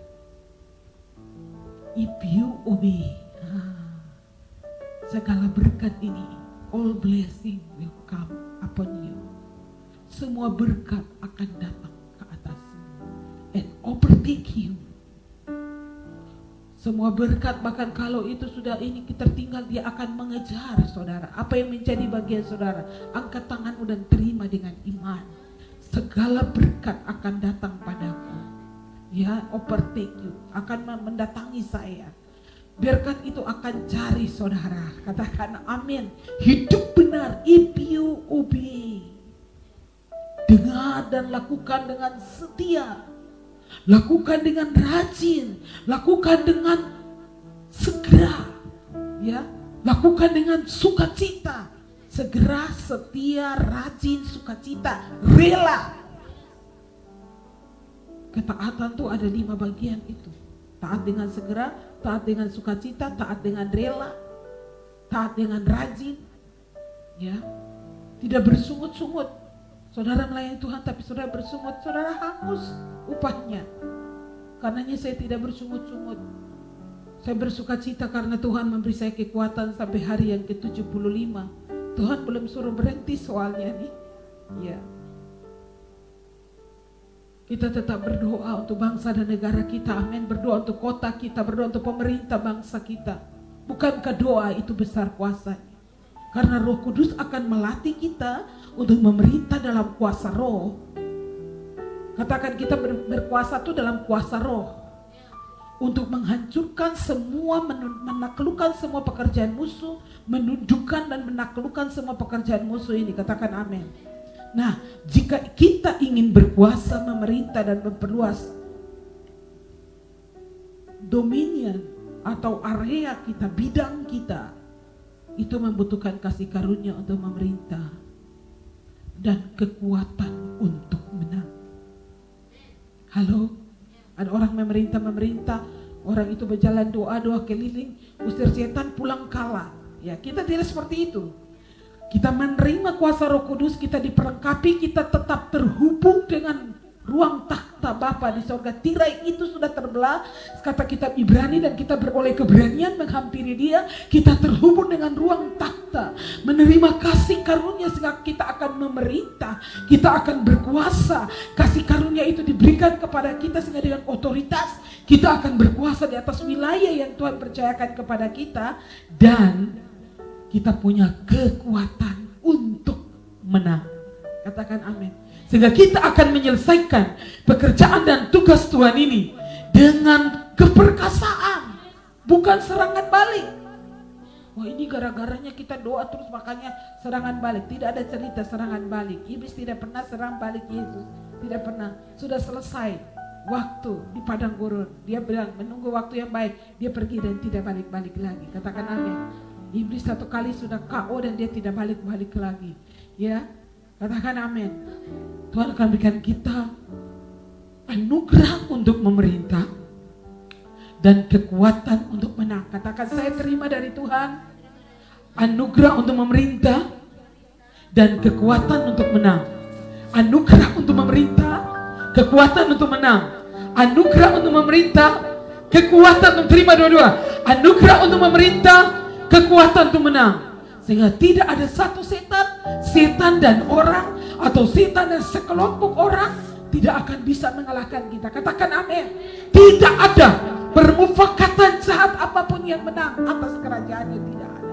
If you obey, segala berkat ini, all blessing will come upon you. Semua berkat akan datang ke atasmu and overtake you. Semua berkat, bahkan kalau itu sudah ini kita tertinggal, dia akan mengejar saudara. Apa yang menjadi bagian saudara? Angkat tanganmu dan terima dengan iman. Segala berkat akan datang padaku. Ya, overtake you, akan mendatangi saya. Berkat itu akan cari saudara. Katakan amin. Hidup benar if you obey. Dengar dan lakukan dengan setia. Lakukan dengan rajin. Lakukan dengan segera. Ya, lakukan dengan sukacita. Segera, setia, rajin, sukacita, rela. Ketaatan tuh ada 5 bagian itu. Taat dengan segera, taat dengan sukacita, taat dengan rela, taat dengan rajin. Ya, tidak bersungut-sungut. Saudara melayani Tuhan tapi saudara bersungut, saudara hangus upahnya. Karenanya saya tidak bersungut-sungut. Saya bersukacita karena Tuhan memberi saya kekuatan sampai hari yang ke-75. Tuhan belum suruh berhenti soalnya nih. Ya. Kita tetap berdoa untuk bangsa dan negara kita. Amin. Berdoa untuk kota kita, berdoa untuk pemerintah bangsa kita. Bukankah doa itu besar kuasanya? Karena Roh Kudus akan melatih kita untuk memerintah dalam kuasa Roh. Katakan kita berkuasa itu dalam kuasa Roh. Untuk menghancurkan semua, menaklukkan semua pekerjaan musuh, menundukkan dan menaklukkan semua pekerjaan musuh ini. Katakan amin. Nah, jika kita ingin berkuasa, memerintah dan memperluas dominion atau area kita, bidang kita, itu membutuhkan kasih karunia untuk memerintah dan kekuatan untuk menang. Halo? Ada orang memerintah, orang itu berjalan doa keliling, usir setan, pulang kalah. Ya, kita tidak seperti itu. Kita menerima kuasa Roh Kudus, kita diperlengkapi, kita tetap terhubung dengan ruang takhta Bapa di surga. Tirai itu sudah terbelah, kata kitab Ibrani, dan kita beroleh keberanian menghampiri Dia. Kita terhubung dengan ruang takhta, menerima kasih karunia sehingga kita akan memerintah, kita akan berkuasa. Kasih karunia itu diberikan kepada kita sehingga dengan otoritas kita akan berkuasa di atas wilayah yang Tuhan percayakan kepada kita, dan kita punya kekuatan untuk menang. Katakan amin. Sehingga kita akan menyelesaikan pekerjaan dan tugas Tuhan ini dengan keperkasaan, bukan serangan balik. Wah, ini gara-garanya kita doa terus makanya serangan balik. Tidak ada cerita serangan balik. Iblis tidak pernah serang balik Yesus. Tidak pernah. Sudah selesai waktu di padang gurun. Dia bilang menunggu waktu yang baik. Dia pergi dan tidak balik-balik lagi. Katakan amin. Iblis satu kali sudah KO dan dia tidak balik-balik lagi. Ya, katakan amin. Tuhan akan berikan kita anugerah untuk memerintah dan kekuatan untuk menang. Katakan, saya terima dari Tuhan anugerah untuk memerintah dan kekuatan untuk menang. Anugerah untuk memerintah, kekuatan untuk menang. Anugerah untuk memerintah, kekuatan untuk terima dua-dua. Anugerah untuk memerintah, kekuatan untuk menang. Sehingga tidak ada satu setan dan orang, atau setan dan sekelompok orang tidak akan bisa mengalahkan kita. Katakan amin. Tidak ada permufakatan jahat apapun yang menang atas kerajaannya, tidak ada.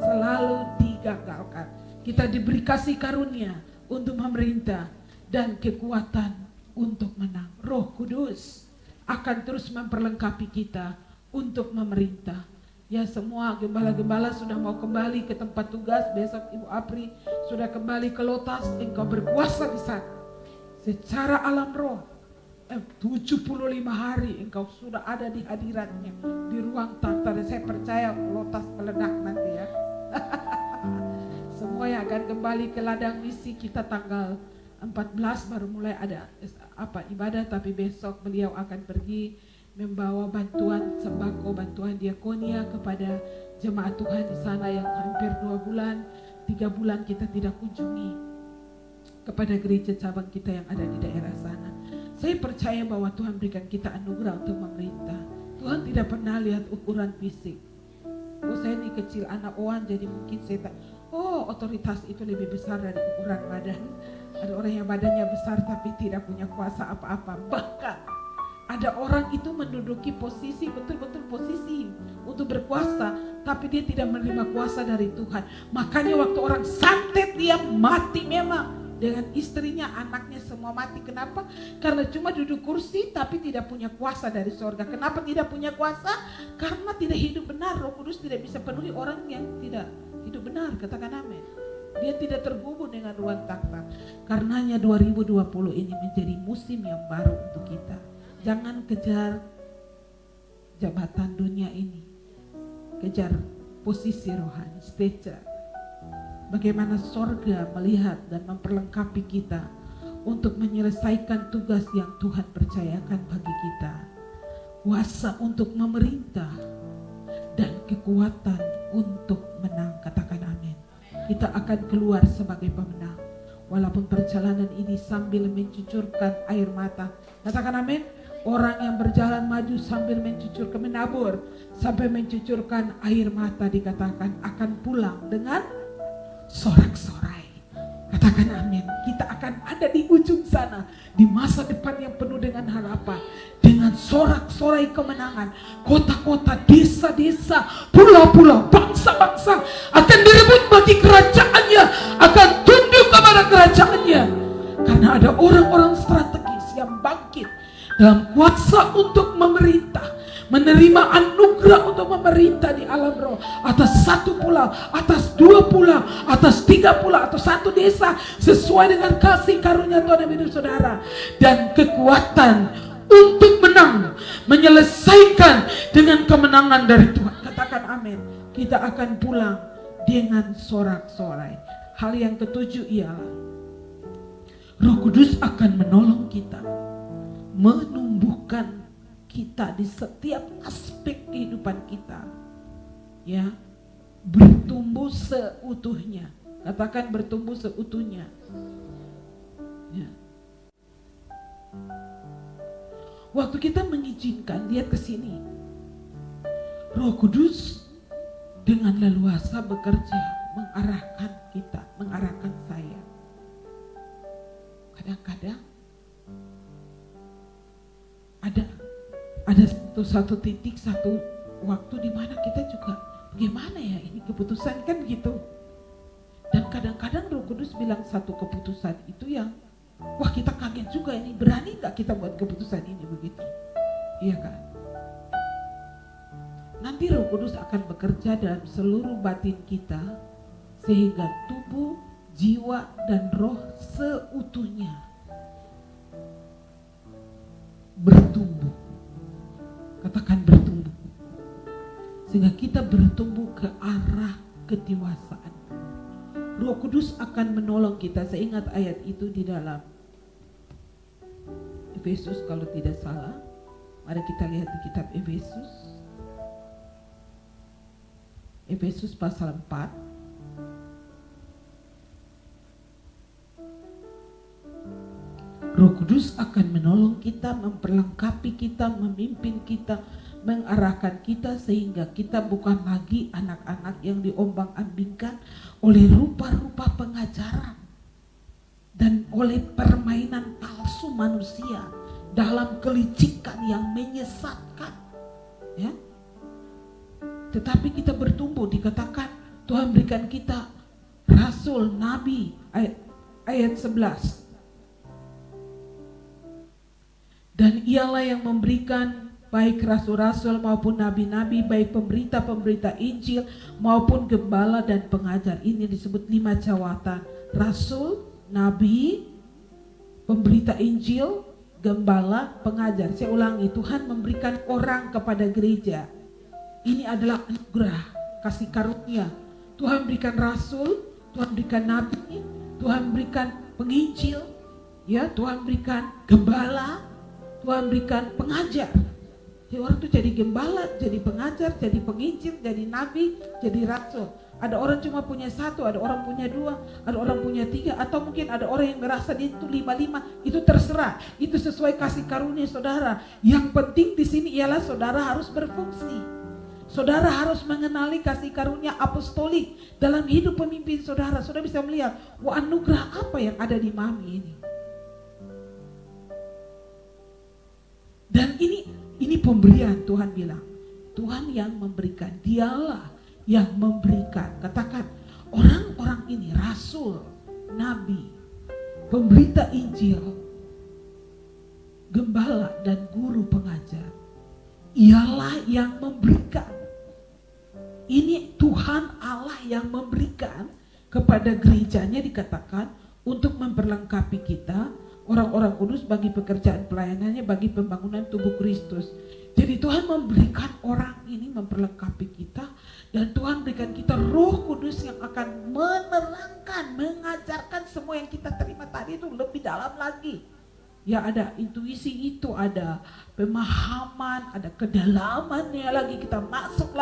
Selalu digagalkan. Kita diberi kasih karunia untuk memerintah dan kekuatan untuk menang. Roh Kudus akan terus memperlengkapi kita untuk memerintah. Ya, semua gembala-gembala sudah mau kembali ke tempat tugas. Besok Ibu Apri sudah kembali ke Lotas. Engkau berkuasa di sana secara alam roh. 75 hari engkau sudah ada di hadiratnya, di ruang takhta. Dan saya percaya lotas meledak nanti ya. Semua yang akan kembali ke ladang misi kita tanggal 14 baru mulai ada ibadah, tapi besok beliau akan pergi membawa bantuan sembako, bantuan diakonia kepada jemaat Tuhan di sana yang hampir 2 bulan, 3 bulan kita tidak kunjungi, kepada gereja cabang kita yang ada di daerah sana. Saya percaya bahwa Tuhan berikan kita anugerah untuk memerintah. Tuhan tidak pernah lihat ukuran fisik. Oh, saya ini kecil, anak Oan, jadi mungkin saya otoritas itu lebih besar dari ukuran badan. Ada orang yang badannya besar tapi tidak punya kuasa apa-apa. Bahkan ada orang itu menduduki posisi, betul-betul posisi untuk berkuasa, tapi dia tidak menerima kuasa dari Tuhan. Makanya waktu orang santet dia mati memang. Dengan istrinya, anaknya semua mati. Kenapa? Karena cuma duduk kursi tapi tidak punya kuasa dari sorga. Kenapa tidak punya kuasa? Karena tidak hidup benar. Roh Kudus tidak bisa penuhi orang yang tidak hidup benar. Katakan amin. Dia tidak terhubung dengan ruang takhta. Karenanya 2020 ini menjadi musim yang baru untuk kita. Jangan kejar jabatan dunia ini. Kejar posisi rohani, stature. Bagaimana sorga melihat dan memperlengkapi kita untuk menyelesaikan tugas yang Tuhan percayakan bagi kita. Kuasa untuk memerintah dan kekuatan untuk menang. Katakan amin. Kita akan keluar sebagai pemenang. Walaupun perjalanan ini sambil mencucurkan air mata. Katakan amin. Orang yang berjalan maju sambil mencucurkan, menabur sampai mencucurkan air mata, dikatakan akan pulang dengan sorak-sorai. Katakan amin. Kita akan ada di ujung sana, di masa depan yang penuh dengan harapan, dengan sorak-sorai kemenangan. Kota-kota, desa-desa, pulau-pulau, bangsa-bangsa akan direbut bagi kerajaannya, akan tunduk kepada kerajaannya. Karena ada orang-orang strategis yang bangkit dalam kuasa untuk memerintah, menerima anugerah untuk memerintah di alam roh, atas 1 pulau, atas 2 pulau, atas 3 pulau, atau 1 desa, sesuai dengan kasih karunia Tuhan dalam hidup saudara, dan kekuatan untuk menang, menyelesaikan dengan kemenangan dari Tuhan. Katakan amin. Kita akan pulang dengan sorak-sorai. Hal yang ketujuh ialah Roh Kudus akan menolong kita, menumbuhkan kita di setiap aspek kehidupan kita, ya, bertumbuh seutuhnya. Katakan bertumbuh seutuhnya, ya. Waktu kita mengizinkan, lihat ke sini, Roh Kudus dengan leluasa bekerja, mengarahkan kita, mengarahkan saya. Kadang-kadang ada satu titik, satu waktu di mana kita juga gimana ya ini keputusan, kan gitu. Dan kadang-kadang Roh Kudus bilang satu keputusan itu yang wah, kita kaget juga, ini berani gak kita buat keputusan ini begitu, iya kan? Nanti Roh Kudus akan bekerja dalam seluruh batin kita sehingga tubuh, jiwa dan roh seutuhnya bertumbuh. Katakan bertumbuh. Sehingga kita bertumbuh ke arah kedewasaan. Roh Kudus akan menolong kita. Saya ingat ayat itu di dalam Efesus kalau tidak salah. Mari kita lihat di kitab Efesus. Efesus pasal 4. Roh Kudus akan menolong kita, memperlengkapi kita, memimpin kita, mengarahkan kita sehingga kita bukan lagi anak-anak yang diombang-ambingkan oleh rupa-rupa pengajaran dan oleh permainan palsu manusia dalam kelicikan yang menyesatkan, ya. Tetapi kita bertumbuh, dikatakan Tuhan berikan kita rasul, nabi, ayat 11. Dan ialah yang memberikan baik rasul-rasul maupun nabi-nabi, baik pemberita-pemberita Injil maupun gembala dan pengajar. Ini disebut 5 jawatan: rasul, nabi, pemberita Injil, gembala, pengajar. Saya ulangi, Tuhan memberikan orang kepada gereja. Ini adalah anugerah, kasih karunia. Tuhan berikan rasul, Tuhan berikan nabi, Tuhan berikan penginjil, ya, Tuhan berikan gembala, Tuhan berikan pengajar. Jadi orang tuh jadi gembala, jadi pengajar, jadi penginjil, jadi nabi, jadi rasul. Ada orang cuma punya satu, ada orang punya dua, ada orang punya tiga, atau mungkin ada orang yang ngerasa dia itu 5-5, itu terserah. Itu sesuai kasih karunia saudara. Yang penting di sini ialah saudara harus berfungsi. Saudara harus mengenali kasih karunia apostolik dalam hidup pemimpin saudara. Saudara bisa melihat, wah, anugerah apa yang ada di Mami ini. Dan ini pemberian, Tuhan bilang. Tuhan yang memberikan, dialah yang memberikan. Katakan, orang-orang ini rasul, nabi, pemberita Injil, gembala dan guru pengajar, ialah yang memberikan. Ini Tuhan Allah yang memberikan kepada gerejanya, dikatakan untuk memperlengkapi kita, orang-orang kudus, bagi pekerjaan pelayanannya, bagi pembangunan tubuh Kristus. Jadi Tuhan memberikan orang ini memperlengkapi kita, dan Tuhan berikan kita Roh Kudus yang akan menerangkan, mengajarkan semua yang kita terima tadi itu lebih dalam lagi. Ya, ada intuisi itu, ada pemahaman, ada kedalamannya lagi, kita masuk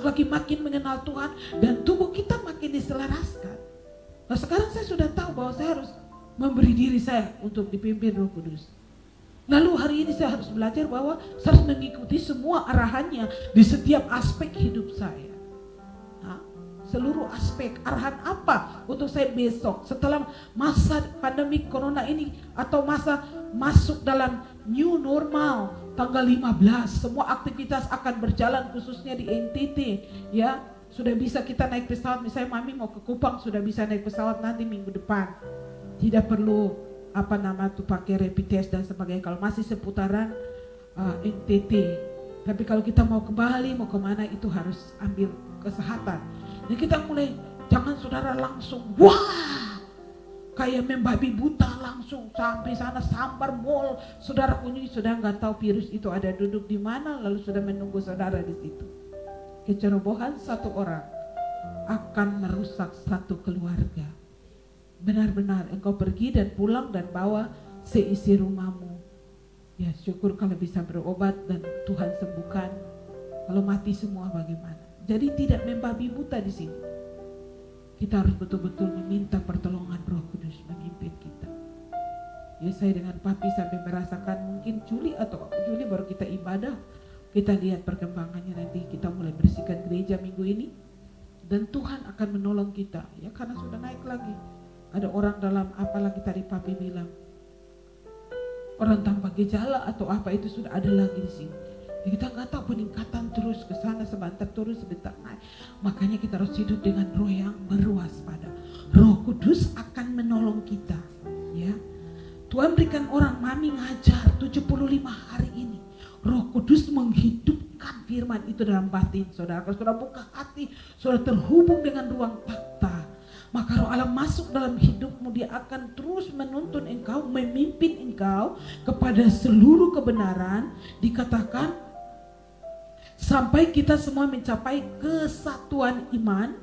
lagi makin mengenal Tuhan, dan tubuh kita makin diselaraskan. Nah, sekarang saya sudah tahu bahwa saya harus memberi diri saya untuk dipimpin Roh Kudus. Lalu hari ini saya harus belajar bahwa saya harus mengikuti semua arahannya di setiap aspek hidup saya. Nah, seluruh aspek, arahan apa untuk saya besok setelah masa pandemi corona ini, atau masa masuk dalam new normal tanggal 15, semua aktivitas akan berjalan khususnya di NTT, ya. Sudah bisa kita naik pesawat, misalnya Mami mau ke Kupang sudah bisa naik pesawat nanti minggu depan. Tidak perlu pakai rapid test dan sebagainya kalau masih seputaran NTT. Tapi kalau kita mau ke Bali, mau kemana, itu harus ambil kesehatan. Dan kita mulai, jangan saudara langsung wah kayak membabi buta langsung sampai sana sambar mall. Saudara punya, sudah nggak tahu virus itu ada duduk di mana, lalu sudah menunggu saudara di situ. Kecerobohan satu orang akan merusak satu keluarga. Benar-benar engkau pergi dan pulang dan bawa seisi rumahmu. Ya, syukur kalau bisa berobat dan Tuhan sembuhkan. Kalau mati semua bagaimana? Jadi tidak membabi buta di sini. Kita harus betul-betul meminta pertolongan Roh Kudus memimpin kita. Ya, saya dengan Papi sampai merasakan mungkin Juli baru kita ibadah. Kita lihat perkembangannya, nanti kita mulai bersihkan gereja minggu ini. Dan Tuhan akan menolong kita. Ya, karena sudah naik lagi. Ada orang dalam, apalagi tadi Papi bilang, orang tanpa gejala atau apa itu sudah ada lagi di sini. Ya, kita nggak tahu, peningkatan terus ke sana, sebentar turun, sebentar naik. Makanya kita harus hidup dengan roh yang berwaspada. Roh Kudus akan menolong kita. Ya, Tuhan berikan orang Mami ngajar 75 hari ini. Roh Kudus menghidupkan firman itu dalam batin saudara. Kalau saudara buka hati, saudara terhubung dengan ruang takhta, maka Roh Allah masuk dalam hidupmu. Dia akan terus menuntun engkau, memimpin engkau kepada seluruh kebenaran. Dikatakan sampai kita semua mencapai kesatuan iman,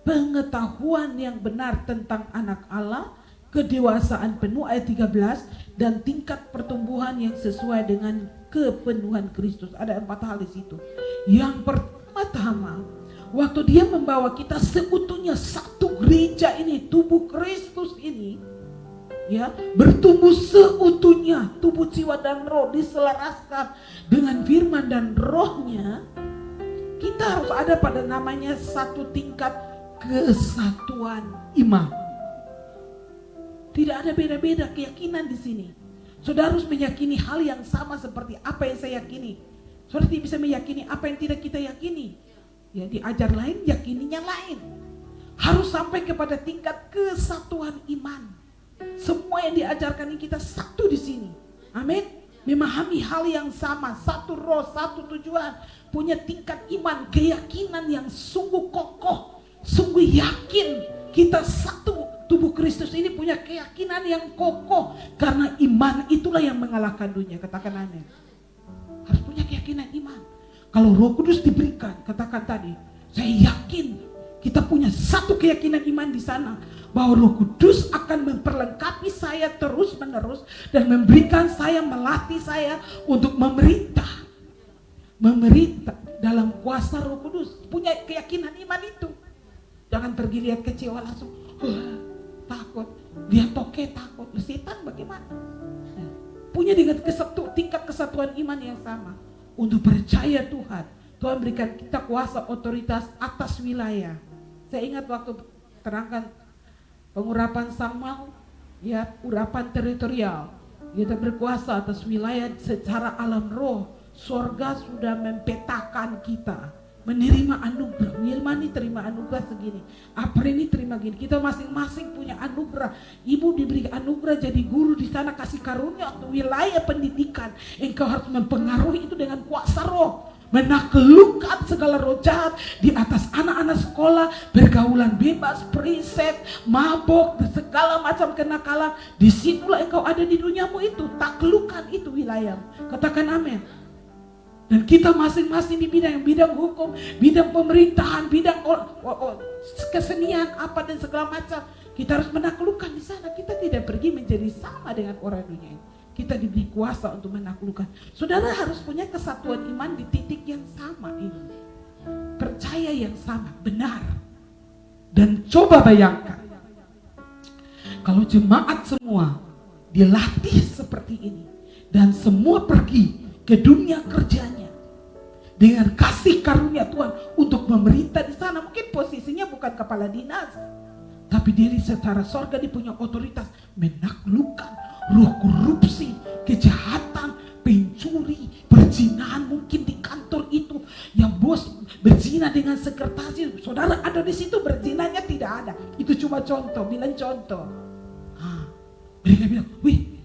pengetahuan yang benar tentang anak Allah, kedewasaan penuh ayat 13, dan tingkat pertumbuhan yang sesuai dengan kepenuhan Kristus. Ada 4 hal di situ. Yang pertama, waktu dia membawa kita seutuhnya, satu gereja ini, tubuh Kristus ini, ya, bertumbuh seutuhnya, tubuh, jiwa dan roh diselaraskan dengan firman dan rohnya. Kita harus ada pada namanya satu tingkat kesatuan iman. Tidak ada beda-beda keyakinan di sini. Saudara harus meyakini hal yang sama seperti apa yang saya yakini. Saudara tidak bisa meyakini apa yang tidak kita yakini. Ya, diajar lain, yakininya lain. Harus sampai kepada tingkat kesatuan iman. Semua yang diajarkan ini kita satu di sini. Amin. Memahami hal yang sama, satu roh, satu tujuan, punya tingkat iman, keyakinan yang sungguh kokoh, sungguh yakin kita satu Tubuh Kristus ini punya keyakinan yang kokoh. Karena iman itulah yang mengalahkan dunia. Katakan amin. Harus punya keyakinan iman. Kalau Roh Kudus diberikan, katakan tadi, saya yakin kita punya satu keyakinan iman di sana. Bahwa Roh Kudus akan memperlengkapi saya terus menerus. Dan memberikan saya, melatih saya untuk memerintah. Memerintah dalam kuasa Roh Kudus. Punya keyakinan iman itu. Jangan pergi lihat kecewa langsung. Takut. Lihat toke takut. Setan bagaimana? Punya dengan tingkat kesatuan iman yang sama. Untuk percaya Tuhan. Tuhan berikan kita kuasa otoritas atas wilayah. Saya ingat waktu terangkan pengurapan Samuel. Ya, urapan teritorial. Kita berkuasa atas wilayah secara alam roh. Surga sudah mempetakan kita. Menerima anugerah. Wilmani terima anugerah segini. April ini terima gini. Kita masing-masing punya anugerah. Ibu diberi anugerah jadi guru di sana, kasih karunia untuk wilayah pendidikan. Engkau harus mempengaruhi itu dengan kuasa roh. Menaklukkan segala roh jahat di atas anak-anak sekolah, pergaulan bebas, preset, mabok, segala macam kenakalan. Disitulah engkau ada di duniamu itu. Taklukkan itu wilayah. Katakan amin. Dan kita masing-masing di bidang hukum, bidang pemerintahan, bidang kesenian apa dan segala macam. Kita harus menaklukkan di sana. Kita tidak pergi menjadi sama dengan orang dunia ini. Kita diberi kuasa untuk menaklukkan. Saudara harus punya kesatuan iman di titik yang sama ini. Percaya yang sama, benar. Dan coba bayangkan. Kalau jemaat semua dilatih seperti ini. Dan semua pergi ke dunia kerjanya dengan kasih karunia Tuhan untuk memerintah di sana. Mungkin posisinya bukan kepala dinas, tapi dia secara sorga dia punya otoritas menaklukkan roh korupsi, kejahatan, pencuri, perzinahan. Mungkin di kantor itu yang bos berzina dengan sekretaris, saudara ada di situ, berzinanya tidak ada. Itu cuma contoh, bilang contoh. Mereka bilang, wih,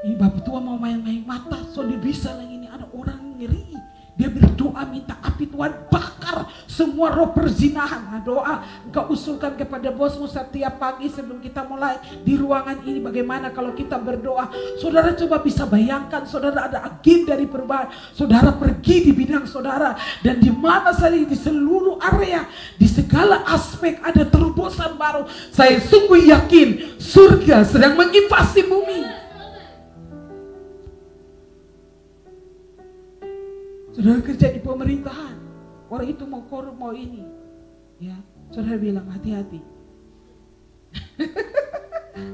ini Bapak tua mau main-main mata, so dia bisa lagi. Ini ada orang ngeri. Dia berdoa minta api Tuhan bakar semua roh perzinahan. Nah, doa engkau usulkan kepada bosmu setiap pagi sebelum kita mulai di ruangan ini. Bagaimana kalau kita berdoa? Saudara coba bisa bayangkan, saudara ada agen dari perubahan. Saudara pergi di bidang saudara. Dan di mana saja di seluruh area, di segala aspek ada terobosan baru. Saya sungguh yakin surga sedang menginvasi bumi. Saudara kerja di pemerintahan, orang itu mau korup, mau ini, ya, saudara bilang hati-hati.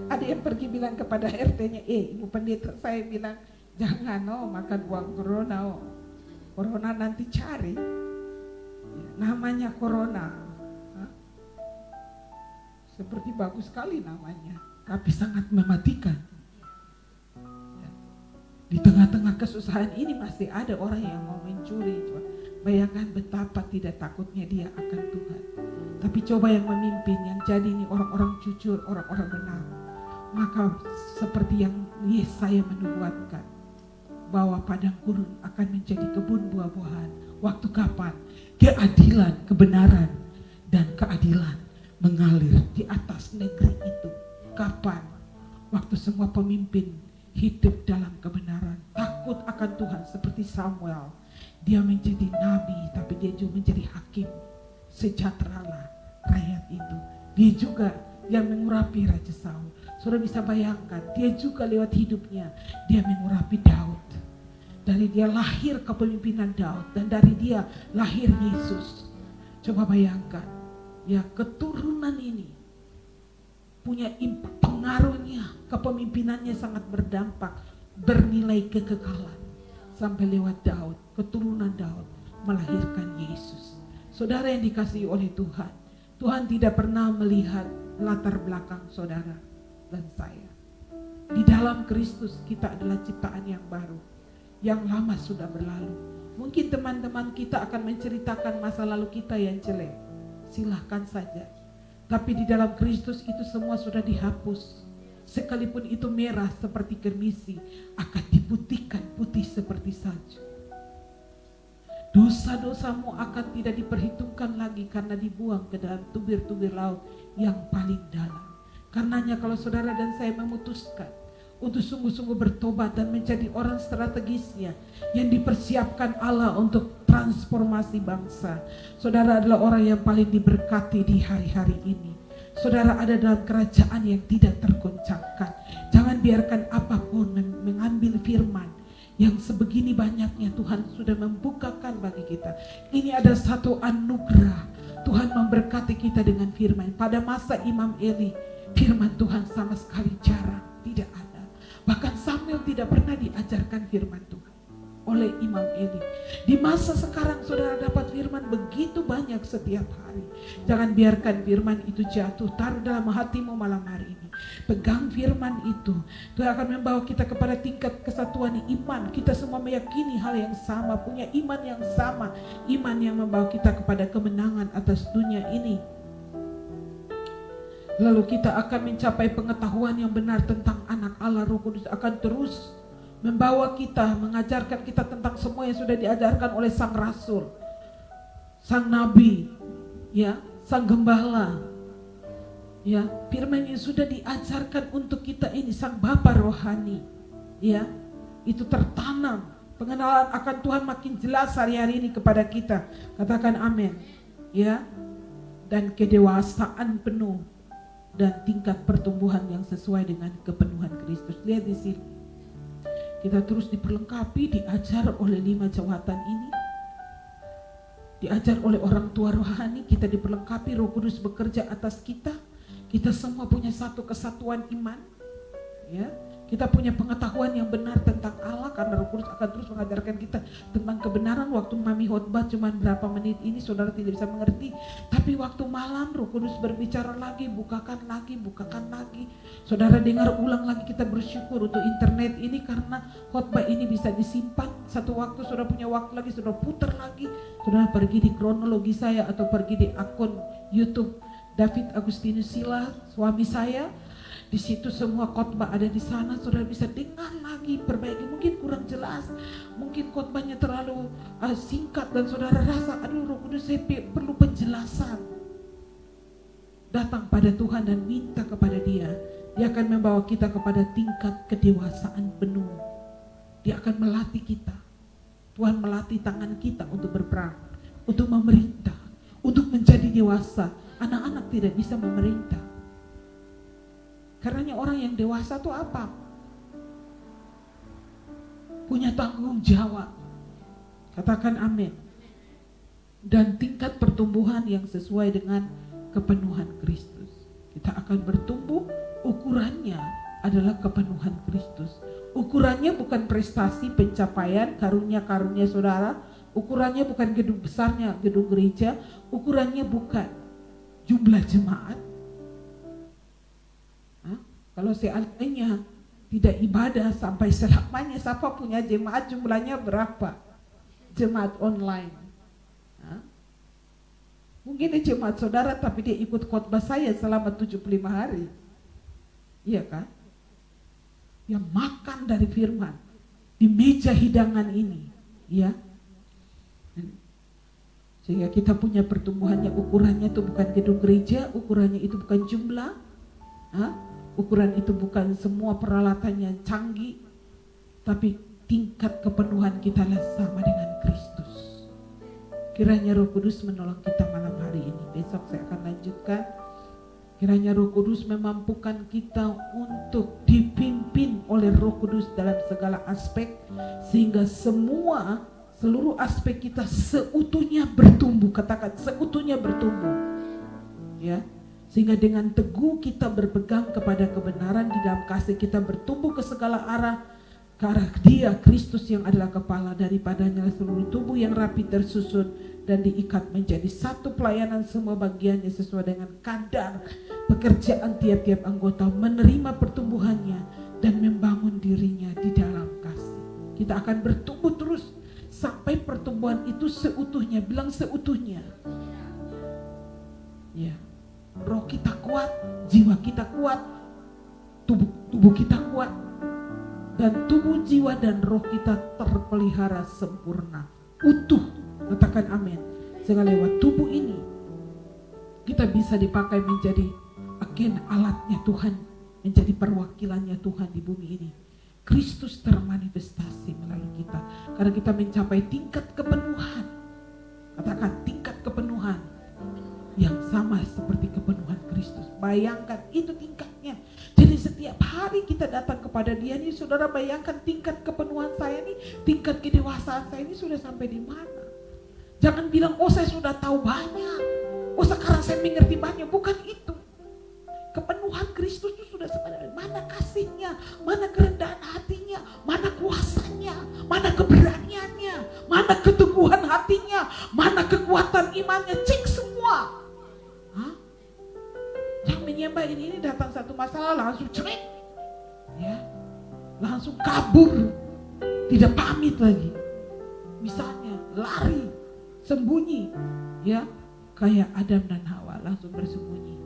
Ada yang pergi bilang kepada RT-nya, ibu pendeta saya bilang jangan makan uang corona, corona nanti cari, ya, namanya corona, seperti bagus sekali namanya, tapi sangat mematikan. Di tengah-tengah kesusahan ini masih ada orang yang mau mencuri. Bayangkan betapa tidak takutnya dia akan Tuhan. Tapi coba yang memimpin, yang jadi ini orang-orang jujur, orang-orang benar. Maka seperti yang Yesaya menubuatkan, bahwa padang gurun akan menjadi kebun buah-buahan. Waktu kapan? Keadilan, kebenaran, dan keadilan mengalir di atas negeri itu. Kapan? Waktu semua pemimpin hidup dalam kebenaran, takut akan Tuhan seperti Samuel. Dia menjadi nabi, tapi dia juga menjadi hakim. Sejahteralah rakyat itu. Dia juga yang mengurapi Raja Saul. Saudara bisa bayangkan, dia juga lewat hidupnya, dia mengurapi Daud. Dari dia lahir kepemimpinan Daud, dan dari dia lahir Yesus. Coba bayangkan, ya keturunan ini punya pengaruhnya, kepemimpinannya sangat berdampak, bernilai kekekalan. Sampai lewat Daud, keturunan Daud melahirkan Yesus. Saudara yang dikasihi oleh Tuhan, Tuhan tidak pernah melihat latar belakang saudara dan saya. Di dalam Kristus kita adalah ciptaan yang baru, yang lama sudah berlalu. Mungkin teman-teman kita akan menceritakan masa lalu kita yang jelek, silahkan saja. Tapi di dalam Kristus itu semua sudah dihapus. Sekalipun itu merah seperti kermisi, akan diputihkan putih seperti salju. Dosa-dosamu akan tidak diperhitungkan lagi karena dibuang ke dalam tubir-tubir laut yang paling dalam. Karenanya kalau saudara dan saya memutuskan untuk sungguh-sungguh bertobat dan menjadi orang strategisnya yang dipersiapkan Allah untuk transformasi bangsa, saudara adalah orang yang paling diberkati di hari-hari ini. Saudara ada dalam kerajaan yang tidak tergoncangkan. Jangan biarkan apapun mengambil firman yang sebegini banyaknya Tuhan sudah membukakan bagi kita. Ini ada satu anugerah. Tuhan memberkati kita dengan firman. Pada masa Imam Eli, firman Tuhan sama sekali jarang, tidak ada. Bahkan Samuel tidak pernah diajarkan firman Tuhan oleh Imam Eli. Di masa sekarang saudara dapat firman begitu banyak setiap hari. Jangan biarkan firman itu jatuh. Taruh dalam hatimu malam hari ini. Pegang firman itu. Tuhan akan membawa kita kepada tingkat kesatuan iman. Kita semua meyakini hal yang sama, punya iman yang sama. Iman yang membawa kita kepada kemenangan atas dunia ini. Lalu kita akan mencapai pengetahuan yang benar tentang anak Allah. Roh Kudus akan terus membawa kita, mengajarkan kita tentang semua yang sudah diajarkan oleh sang rasul, sang nabi, ya, sang gembala, ya, firman yang sudah diajarkan untuk kita ini, sang Bapa rohani, ya, itu tertanam. Pengenalan akan Tuhan makin jelas hari-hari ini kepada kita. Katakan amin, ya, dan kedewasaan penuh dan tingkat pertumbuhan yang sesuai dengan kepenuhan Kristus. Lihat di sini. Kita terus diperlengkapi, diajar oleh 5 jawatan ini. Diajar oleh orang tua rohani, kita diperlengkapi, Roh Kudus bekerja atas kita. Kita semua punya satu kesatuan iman. Ya. Kita punya pengetahuan yang benar tentang Allah karena Roh Kudus akan terus mengajarkan kita tentang kebenaran. Waktu Mami khotbah cuma berapa menit ini saudara tidak bisa mengerti. Tapi waktu malam Roh Kudus berbicara lagi, bukakan lagi. Saudara dengar ulang lagi, kita bersyukur untuk internet ini karena khotbah ini bisa disimpan. Satu waktu saudara punya waktu lagi, saudara putar lagi. Saudara pergi di kronologi saya atau pergi di akun YouTube David Agustinus Sila, suami saya. Di situ semua khotbah ada di sana, saudara bisa dengar lagi, perbaiki. Mungkin kurang jelas, mungkin khotbahnya terlalu singkat dan saudara rasa, aduh Roh Kudus saya perlu penjelasan. Datang pada Tuhan dan minta kepada Dia. Dia akan membawa kita kepada tingkat kedewasaan penuh. Dia akan melatih kita. Tuhan melatih tangan kita untuk berperang, untuk memerintah, untuk menjadi dewasa. Anak-anak tidak bisa memerintah. Karenanya orang yang dewasa itu apa? Punya tanggung jawab. Katakan amin. Dan tingkat pertumbuhan yang sesuai dengan kepenuhan Kristus. Kita akan bertumbuh, ukurannya adalah kepenuhan Kristus. Ukurannya bukan prestasi, pencapaian, karunia-karunia saudara. Ukurannya bukan gedung besarnya, gedung gereja. Ukurannya bukan jumlah jemaat. Kalau seandainya tidak ibadah sampai selamanya, siapa punya jemaat jumlahnya berapa? Jemaat online. Mungkin dia jemaat saudara tapi dia ikut khotbah saya selama 75 hari. Iya kan? Yang makan dari firman di meja hidangan ini, ya. Sehingga kita punya pertumbuhannya, ukurannya itu bukan gedung gereja, ukurannya itu bukan jumlah. Ukuran itu bukan semua peralatannya canggih, tapi tingkat kepenuhan kita sama dengan Kristus. Kiranya Roh Kudus menolong kita malam hari ini. Besok saya akan lanjutkan. Kiranya Roh Kudus memampukan kita untuk dipimpin oleh Roh Kudus dalam segala aspek, sehingga seluruh aspek kita seutuhnya bertumbuh. Katakan seutuhnya bertumbuh, ya. Sehingga dengan teguh kita berpegang kepada kebenaran, di dalam kasih kita bertumbuh ke segala arah, ke arah Dia, Kristus yang adalah kepala, daripadanya seluruh tubuh yang rapi tersusun dan diikat menjadi satu pelayanan, semua bagiannya sesuai dengan kadar pekerjaan tiap-tiap anggota, menerima pertumbuhannya dan membangun dirinya di dalam kasih. Kita akan bertumbuh terus sampai pertumbuhan itu seutuhnya. Bilang seutuhnya. Ya. Roh kita kuat, jiwa kita kuat, tubuh kita kuat, dan tubuh, jiwa, dan roh kita terpelihara sempurna, utuh. Katakan amin. Sehingga lewat tubuh ini kita bisa dipakai menjadi agen alatnya Tuhan, menjadi perwakilannya Tuhan di bumi ini. Kristus termanifestasi melalui kita, karena kita mencapai tingkat kepenuhan. Katakan tingkat kepenuhan yang sama seperti kepenuhan Kristus. Bayangkan itu tingkatnya. Jadi setiap hari kita datang kepada Dia nih, saudara bayangkan tingkat kepenuhan saya nih, tingkat kedewasaan saya ini sudah sampai di mana. Jangan bilang, oh saya sudah tahu banyak, oh sekarang saya mengerti banyak. Bukan itu. Kepenuhan Kristus itu sudah sebenarnya mana kasihnya, mana kerendahan hatinya, mana kuasanya, mana keberaniannya, mana keteguhan hatinya, mana kekuatan imannya. Cek semua. Hah? Yang menyembah ini datang satu masalah langsung cerit, ya, langsung kabur, tidak pamit lagi. Misalnya lari, sembunyi, ya, kayak Adam dan Hawa langsung bersembunyi.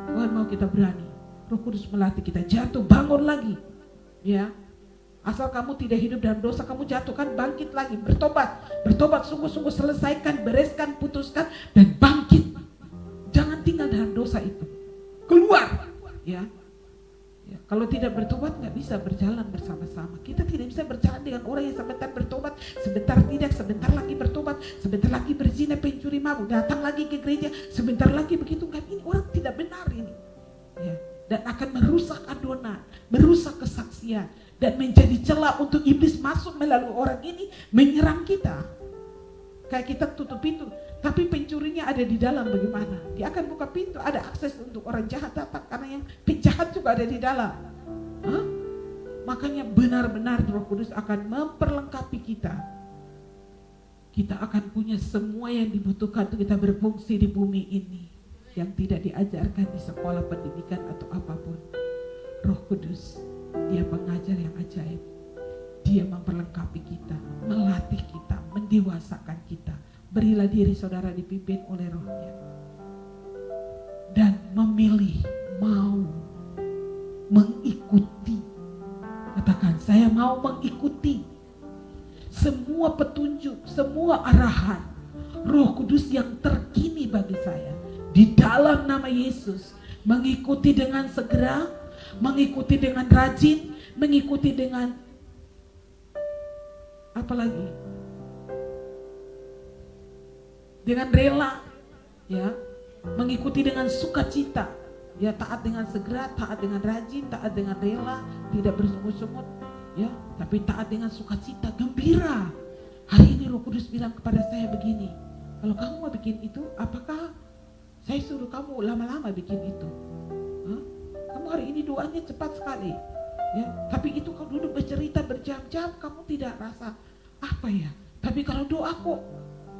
Tuhan mau kita berani. Roh Kudus melatih kita jatuh, bangun lagi, ya. Asal kamu tidak hidup dalam dosa, kamu jatuh kan, bangkit lagi, bertobat, sungguh-sungguh selesaikan, bereskan, putuskan, dan bangkit. Jangan tinggal dalam dosa itu, keluar, ya. Ya, kalau tidak bertobat nggak bisa berjalan bersama-sama. Kita tidak bisa berjalan dengan orang yang sebentar bertobat, sebentar tidak, sebentar lagi bertobat, sebentar lagi berzina, pencuri, mabuk, datang lagi ke gereja, sebentar lagi begitu. Ini orang tidak benar ini, ya. Dan akan merusak adonan, merusak kesaksian, dan menjadi celah untuk iblis masuk melalui orang ini menyerang kita. Kayak kita tutup pintu, tapi pencurinya ada di dalam, bagaimana? Dia akan buka pintu, ada akses untuk orang jahat datang, karena yang penjahat juga ada di dalam. Hah? Makanya benar-benar Roh Kudus akan memperlengkapi kita. Kita akan punya semua yang dibutuhkan untuk kita berfungsi di bumi ini, yang tidak diajarkan di sekolah pendidikan atau apapun. Roh Kudus, Dia pengajar yang ajaib. Dia memperlengkapi kita, melatih kita, mendewasakan kita. Berilah diri saudara dipimpin oleh Roh-Nya, dan memilih mau mengikuti. Katakan, saya mau mengikuti semua petunjuk, semua arahan Roh Kudus yang terkini bagi saya. Di dalam nama Yesus, mengikuti dengan segera, mengikuti dengan rajin, mengikuti dengan apalagi, dengan rela, ya, mengikuti dengan sukacita, ya, taat dengan segera, taat dengan rajin, taat dengan rela, tidak bersungut-sungut, ya, tapi taat dengan sukacita, gembira. Hari ini Roh Kudus bilang kepada saya begini, kalau kamu mau bikin itu, apakah saya suruh kamu lama-lama bikin itu? Hah? Kamu hari ini doanya cepat sekali, ya, tapi itu kau duduk bercerita berjam-jam, kamu tidak rasa apa ya? Tapi kalau doa kok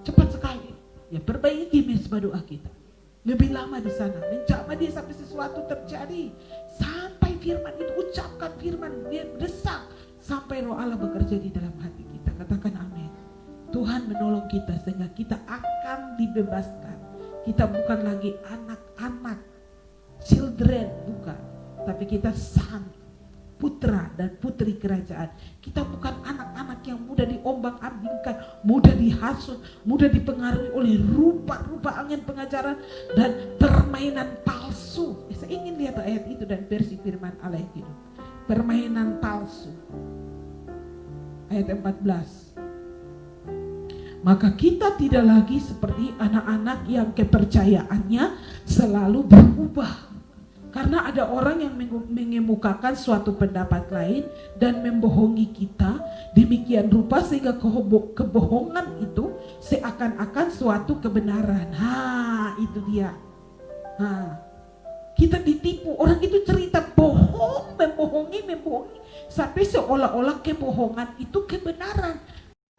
cepat sekali. Ya, perbaiki mesbah doa kita. Lebih lama di sana, menjamah dia sampai sesuatu terjadi, sampai firman itu, ucapkan firman, dia desak sampai Roh Allah bekerja di dalam hati kita. Katakan amin. Tuhan menolong kita sehingga kita akan dibebaskan. Kita bukan lagi anak-anak, children, bukan, tapi kita son, putra dan putri kerajaan. Kita bukan anak-anak yang mudah diombang-ambingkan, mudah dihasut, mudah dipengaruhi oleh rupa-rupa angin pengajaran dan permainan palsu. Saya ingin lihat ayat itu dan versi firman Allah yang hidup. Permainan palsu. Ayat 14. Maka kita tidak lagi seperti anak-anak yang kepercayaannya selalu berubah. Karena ada orang yang mengemukakan suatu pendapat lain dan membohongi kita demikian rupa sehingga kebohongan itu seakan-akan suatu kebenaran. Itu dia. Kita ditipu, orang itu cerita bohong, membohongi sampai seolah-olah kebohongan itu kebenaran.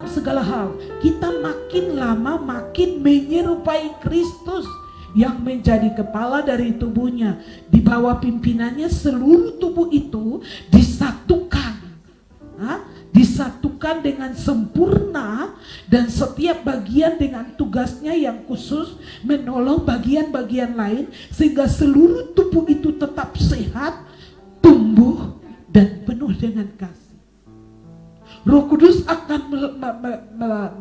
Segala hal, kita makin lama makin menyerupai Kristus yang menjadi kepala dari tubuhnya. Di bawah pimpinannya seluruh tubuh itu disatukan, disatukan dengan sempurna, dan setiap bagian dengan tugasnya yang khusus menolong bagian-bagian lain sehingga seluruh tubuh itu tetap sehat, tumbuh dan penuh dengan kasih. Roh Kudus akan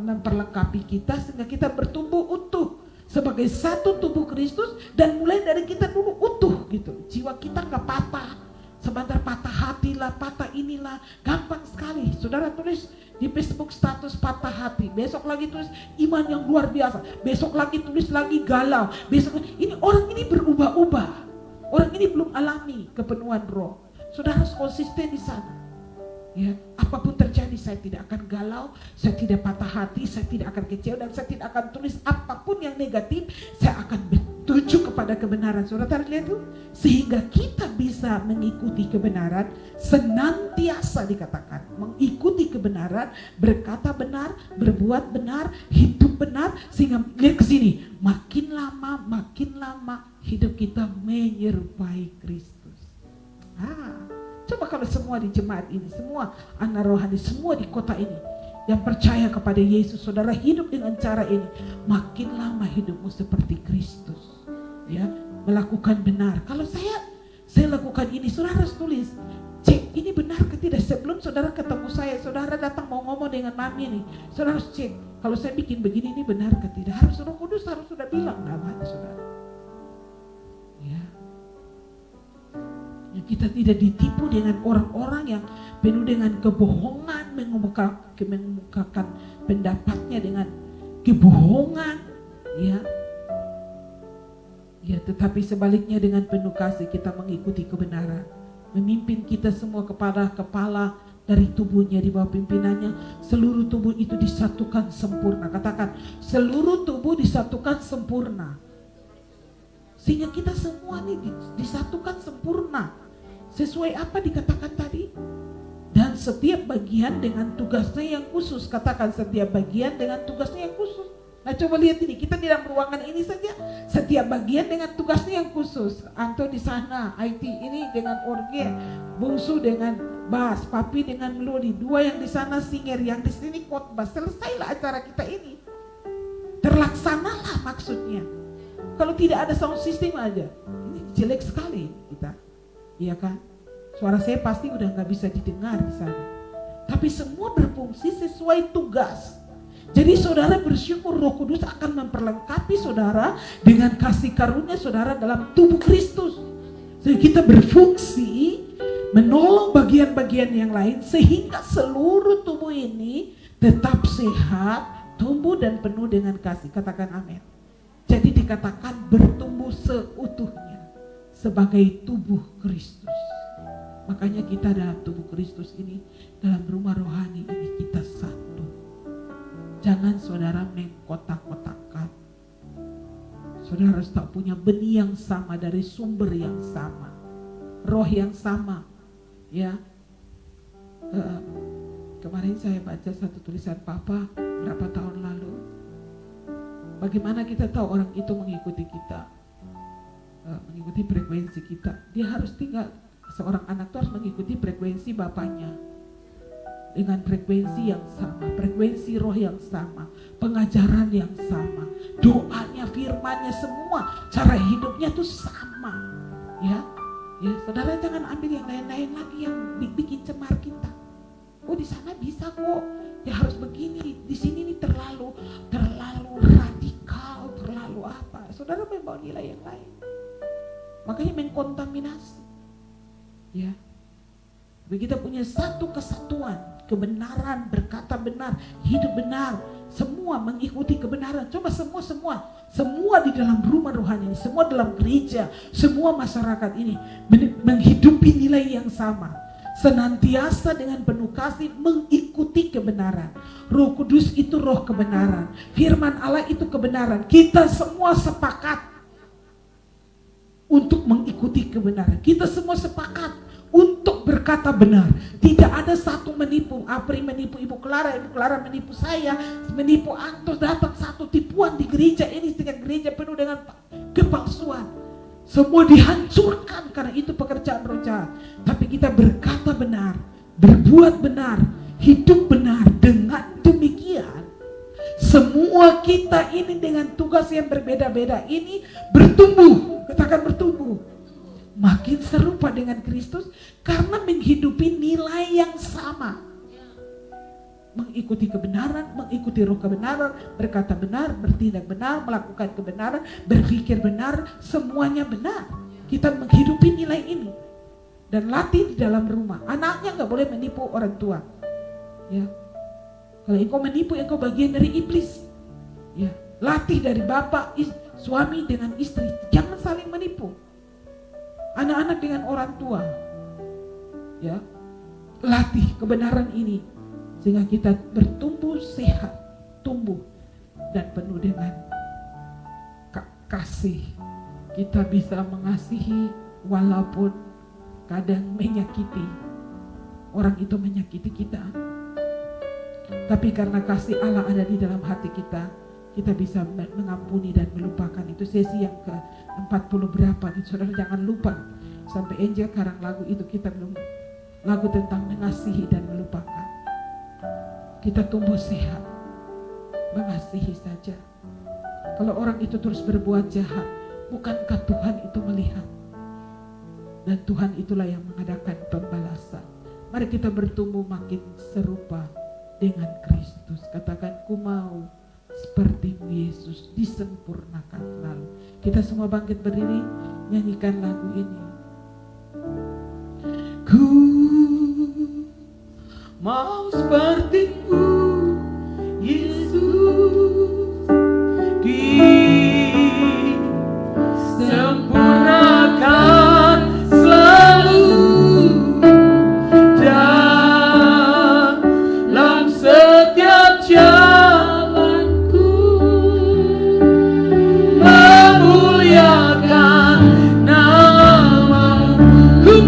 memperlengkapi kita sehingga kita bertumbuh utuh sebagai satu tubuh Kristus, dan mulai dari kita dulu utuh gitu. Jiwa kita gak patah. Sebentar patah hati lah, patah inilah, gampang sekali. Saudara tulis di Facebook status patah hati, besok lagi tulis iman yang luar biasa, besok lagi tulis lagi galau, besok ini orang ini berubah-ubah. Orang ini belum alami kepenuhan roh. Saudara harus konsisten di sana. Ya, apapun terjadi saya tidak akan galau, saya tidak patah hati, saya tidak akan kecewa, dan saya tidak akan tulis apapun yang negatif. Saya akan bertuju kepada kebenaran. Saudara lihat tuh, sehingga kita bisa mengikuti kebenaran, senantiasa dikatakan mengikuti kebenaran, berkata benar, berbuat benar, hidup benar, sehingga lihat ke sini, makin lama hidup kita menyerupai Kristus. Coba kalau semua di jemaat ini, semua anak rohani, semua di kota ini yang percaya kepada Yesus, saudara hidup dengan cara ini, makin lama hidupmu seperti Kristus. Ya, melakukan benar. Kalau saya lakukan ini, saudara harus tulis, cek ini benar ke tidak. Sebelum saudara ketemu saya, saudara datang mau ngomong dengan mami nih, saudara harus cek, kalau saya bikin begini ini benar ke tidak. Harus Roh Kudus harus sudah bilang namanya saudara. Ya. Kita tidak ditipu dengan orang-orang yang penuh dengan kebohongan, mengemukakan pendapatnya dengan kebohongan, ya. Ya, tetapi sebaliknya dengan penuh kasih kita mengikuti kebenaran, memimpin kita semua kepada kepala dari tubuhnya di bawah pimpinannya, seluruh tubuh itu disatukan sempurna. Katakan, seluruh tubuh disatukan sempurna. Sehingga kita semua ini disatukan sempurna. Sesuai apa dikatakan tadi? Dan setiap bagian dengan tugasnya yang khusus. Katakan setiap bagian dengan tugasnya yang khusus. Nah coba lihat ini, kita di dalam ruangan ini saja setiap bagian dengan tugasnya yang khusus. Anto di sana, IT ini dengan organ, Bungsu dengan bass, Papi dengan melodi, dua yang di sana singer, yang di sini khotbah. Selesailah acara kita ini. Terlaksanalah maksudnya. Kalau tidak ada sound system aja, ini jelek sekali kita, iya kan? Suara saya pasti udah nggak bisa didengar di sana. Tapi semua berfungsi sesuai tugas. Jadi saudara bersyukur Roh Kudus akan memperlengkapi saudara dengan kasih karunia saudara dalam tubuh Kristus. Sehingga kita berfungsi menolong bagian-bagian yang lain sehingga seluruh tubuh ini tetap sehat, tumbuh dan penuh dengan kasih. Katakan amin. Jadi dikatakan bertumbuh seutuhnya sebagai tubuh Kristus. Makanya kita dalam tubuh Kristus ini, dalam rumah rohani ini kita satu. Jangan saudara mengkotak-kotakan. Saudara harus tak punya benih yang sama dari sumber yang sama, roh yang sama. Ya, kemarin saya baca satu tulisan Papa berapa tahun lalu. Bagaimana kita tahu orang itu mengikuti kita, mengikuti frekuensi kita? Dia harus tinggal, seorang anak itu harus mengikuti frekuensi bapaknya dengan frekuensi yang sama, frekuensi roh yang sama, pengajaran yang sama, doanya, firmannya, semua cara hidupnya tuh sama. Ya, ya, saudara jangan ambil yang lain-lain lagi yang bikin cemar kita. Oh di sana bisa kok, ya harus begini, di sini nih terlalu radikal, terlalu apa. Saudara membawa nilai yang lain, makanya mengkontaminasi. Ya, kita punya satu kesatuan, kebenaran, berkata benar, hidup benar, semua mengikuti kebenaran. Coba semua di dalam rumah rohani ini, semua dalam gereja, semua masyarakat ini menghidupi nilai yang sama. Senantiasa dengan penuh kasih mengikuti kebenaran. Roh Kudus itu roh kebenaran. Firman Allah itu kebenaran. Kita semua sepakat untuk mengikuti kebenaran. Kita semua sepakat untuk berkata benar. Tidak ada satu menipu. Apri menipu Ibu Clara menipu saya, menipu Antos. Datang satu tipuan di gereja ini, sehingga gereja penuh dengan kepalsuan. Semua dihancurkan karena itu pekerjaan roh jahat. Tapi kita berkata benar, berbuat benar, hidup benar. Dengan demikian semua kita ini dengan tugas yang berbeda-beda ini bertumbuh. Katakan bertumbuh. Makin serupa dengan Kristus karena menghidupi nilai yang sama. mengikuti kebenaran, mengikuti roh kebenaran, berkata benar, bertindak benar, melakukan kebenaran, berpikir benar, semuanya benar. Kita menghidupi nilai ini dan latih di dalam rumah. Anaknya nggak boleh menipu orang tua. Ya, kalau engkau menipu, engkau bagian dari iblis. Ya, latih dari bapak, suami dengan istri, jangan saling menipu. Anak-anak dengan orang tua. Ya, latih kebenaran ini sehingga kita bertumbuh sehat, tumbuh dan penuh dengan kasih. Kita bisa mengasihi walaupun kadang menyakiti. Orang itu menyakiti kita. Tapi karena kasih Allah ada di dalam hati kita, kita bisa mengampuni dan melupakan. Itu sesi yang ke-40 berapa nih, saudara, jangan lupa. Sampai Angel karang lagu itu kita belum, lagu tentang mengasihi dan melupakan. Kita tumbuh sehat, mengasihi saja. Kalau orang itu terus berbuat jahat, bukankah Tuhan itu melihat? Dan Tuhan itulah yang mengadakan pembalasan. Mari kita bertumbuh makin serupa dengan Kristus. Katakan, ku mau sepertimu Yesus, disempurnakan selalu. Kita semua bangkit berdiri, nyanyikan lagu ini. Ku mau sepertimu Yesus, disempurnakan selalu dalam setiap jalanku, memuliakan nama-Mu. Ku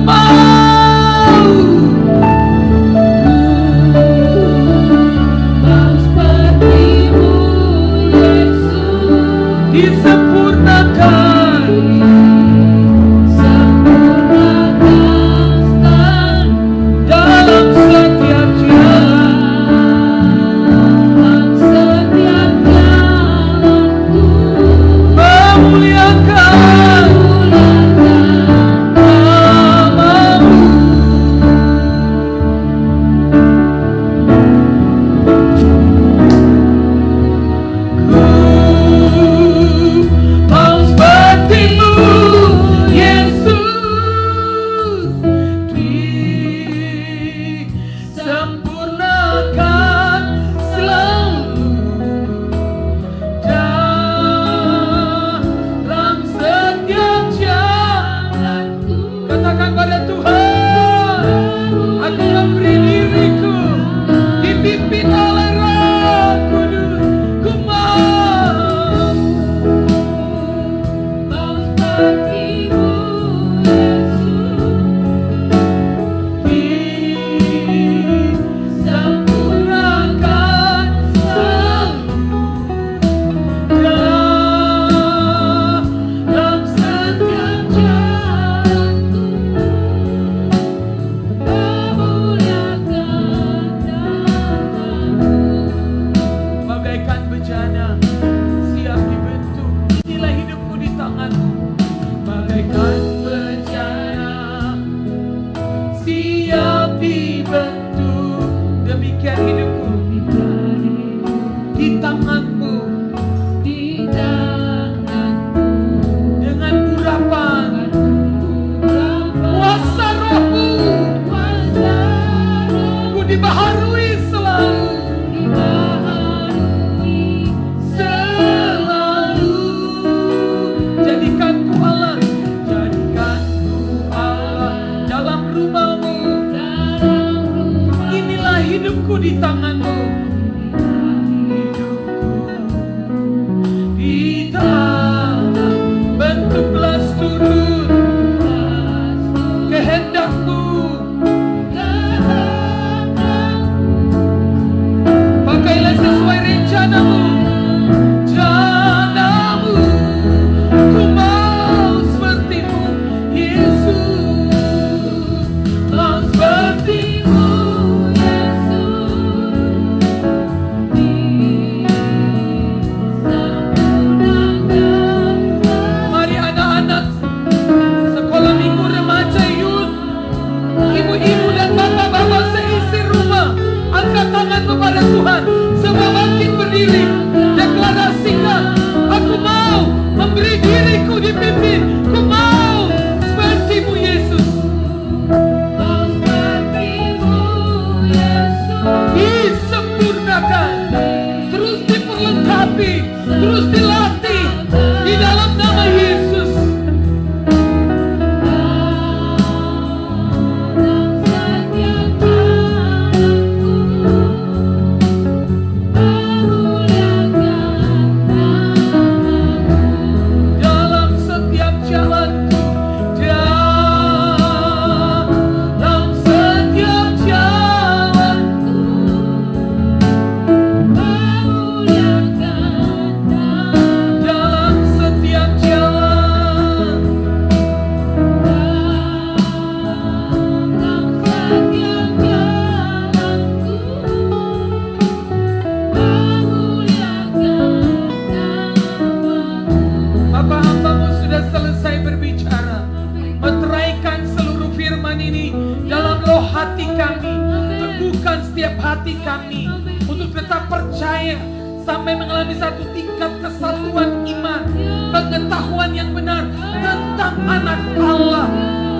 firman ini dalam roh hati kami. Teguhkan setiap hati kami untuk tetap percaya sampai mengalami satu tingkat kesatuan iman, pengetahuan yang benar tentang anak Allah.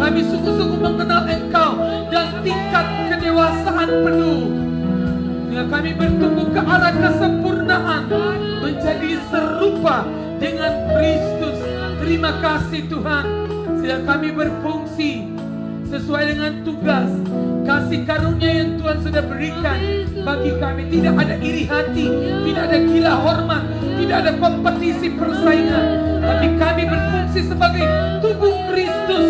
Kami sungguh-sungguh mengenal Engkau dan tingkat kedewasaan penuh, sehingga kami bertumbuh ke arah kesempurnaan menjadi serupa dengan Kristus. Terima kasih Tuhan, sehingga kami berfungsi sesuai dengan tugas kasih karunia yang Tuhan sudah berikan bagi kami. Tidak ada iri hati, tidak ada gila hormat, tidak ada kompetisi persaingan, tapi kami berfungsi sebagai tubuh Kristus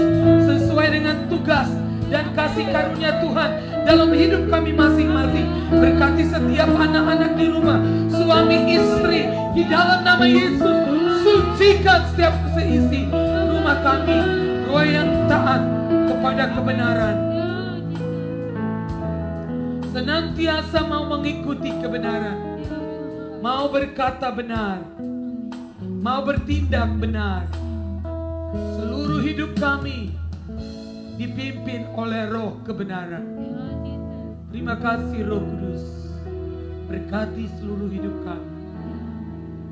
sesuai dengan tugas dan kasih karunia Tuhan dalam hidup kami masing-masing. Berkati setiap anak-anak di rumah, suami istri, di dalam nama Yesus. Sucikan setiap seisi rumah kami, roh yang taat kepada kebenaran, senantiasa mau mengikuti kebenaran, mau berkata benar, mau bertindak benar. Seluruh hidup kami dipimpin oleh roh kebenaran. Terima kasih Roh Kudus, berkati seluruh hidup kami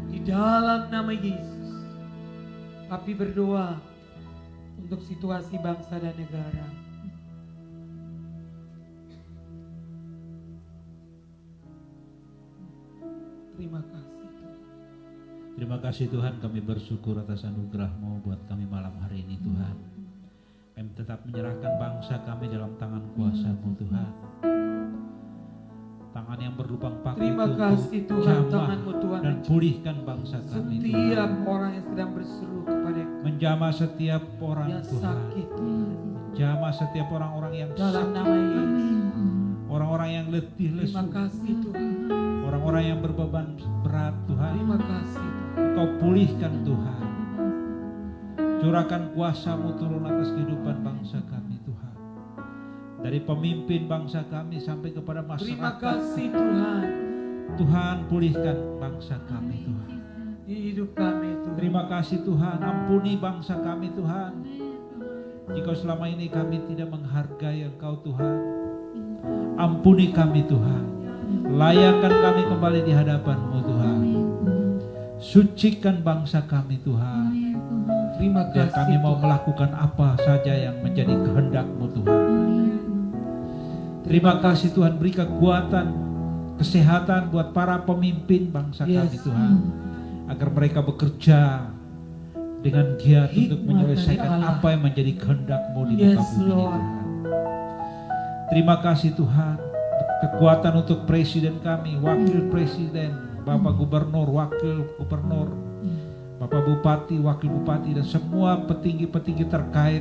di dalam nama Yesus. Kami berdoa untuk situasi bangsa dan negara. Terima kasih Tuhan. Terima kasih Tuhan, kami bersyukur atas anugerah-Mu buat kami malam hari ini Tuhan. Kami tetap menyerahkan bangsa kami dalam tangan kuasa-Mu Tuhan. Tangan yang berlubang paku Terima itu kasih Tuhan, jamah tangan-Mu Tuhan dan pulihkan bangsa kami setiap Tuhan. orang yang sedang berseru kepada Menjamah setiap orang yang Tuhan. sakit Tuhan. Jamah setiap orang-orang yang Dalam sakit, nama Yesus. orang-orang yang letih lesu, Terima kasih Tuhan. orang-orang yang berbeban berat Tuhan. Terima kasih Tuhan. Engkau pulihkan Tuhan. Curahkan kuasa-Mu turun atas kehidupan bangsa kami Tuhan. Dari pemimpin bangsa kami sampai kepada Terima masyarakat. kasih Tuhan. Tuhan pulihkan bangsa kami Tuhan. Di hidup kami Tuhan. Terima kasih Tuhan, ampuni bangsa kami Tuhan. Jika selama ini kami tidak menghargai Engkau Tuhan, ampuni kami Tuhan. Layakkan kami kembali di hadapan-Mu Tuhan. Sucikan bangsa kami Tuhan. Terima Dan kasih kami mau Tuhan. melakukan apa saja yang menjadi kehendak-Mu Tuhan. Terima kasih Tuhan, beri kekuatan, kesehatan buat para pemimpin bangsa kami Yes. Tuhan. Agar mereka bekerja dengan giat untuk Hikmat menyelesaikan dari Allah. apa yang menjadi kehendak-Mu di Yes, muka bumi ini Lord. Tuhan. Terima kasih Tuhan, kekuatan untuk presiden kami, wakil presiden, Bapak Gubernur, wakil gubernur, Bapak Bupati, wakil bupati, dan semua petinggi-petinggi terkait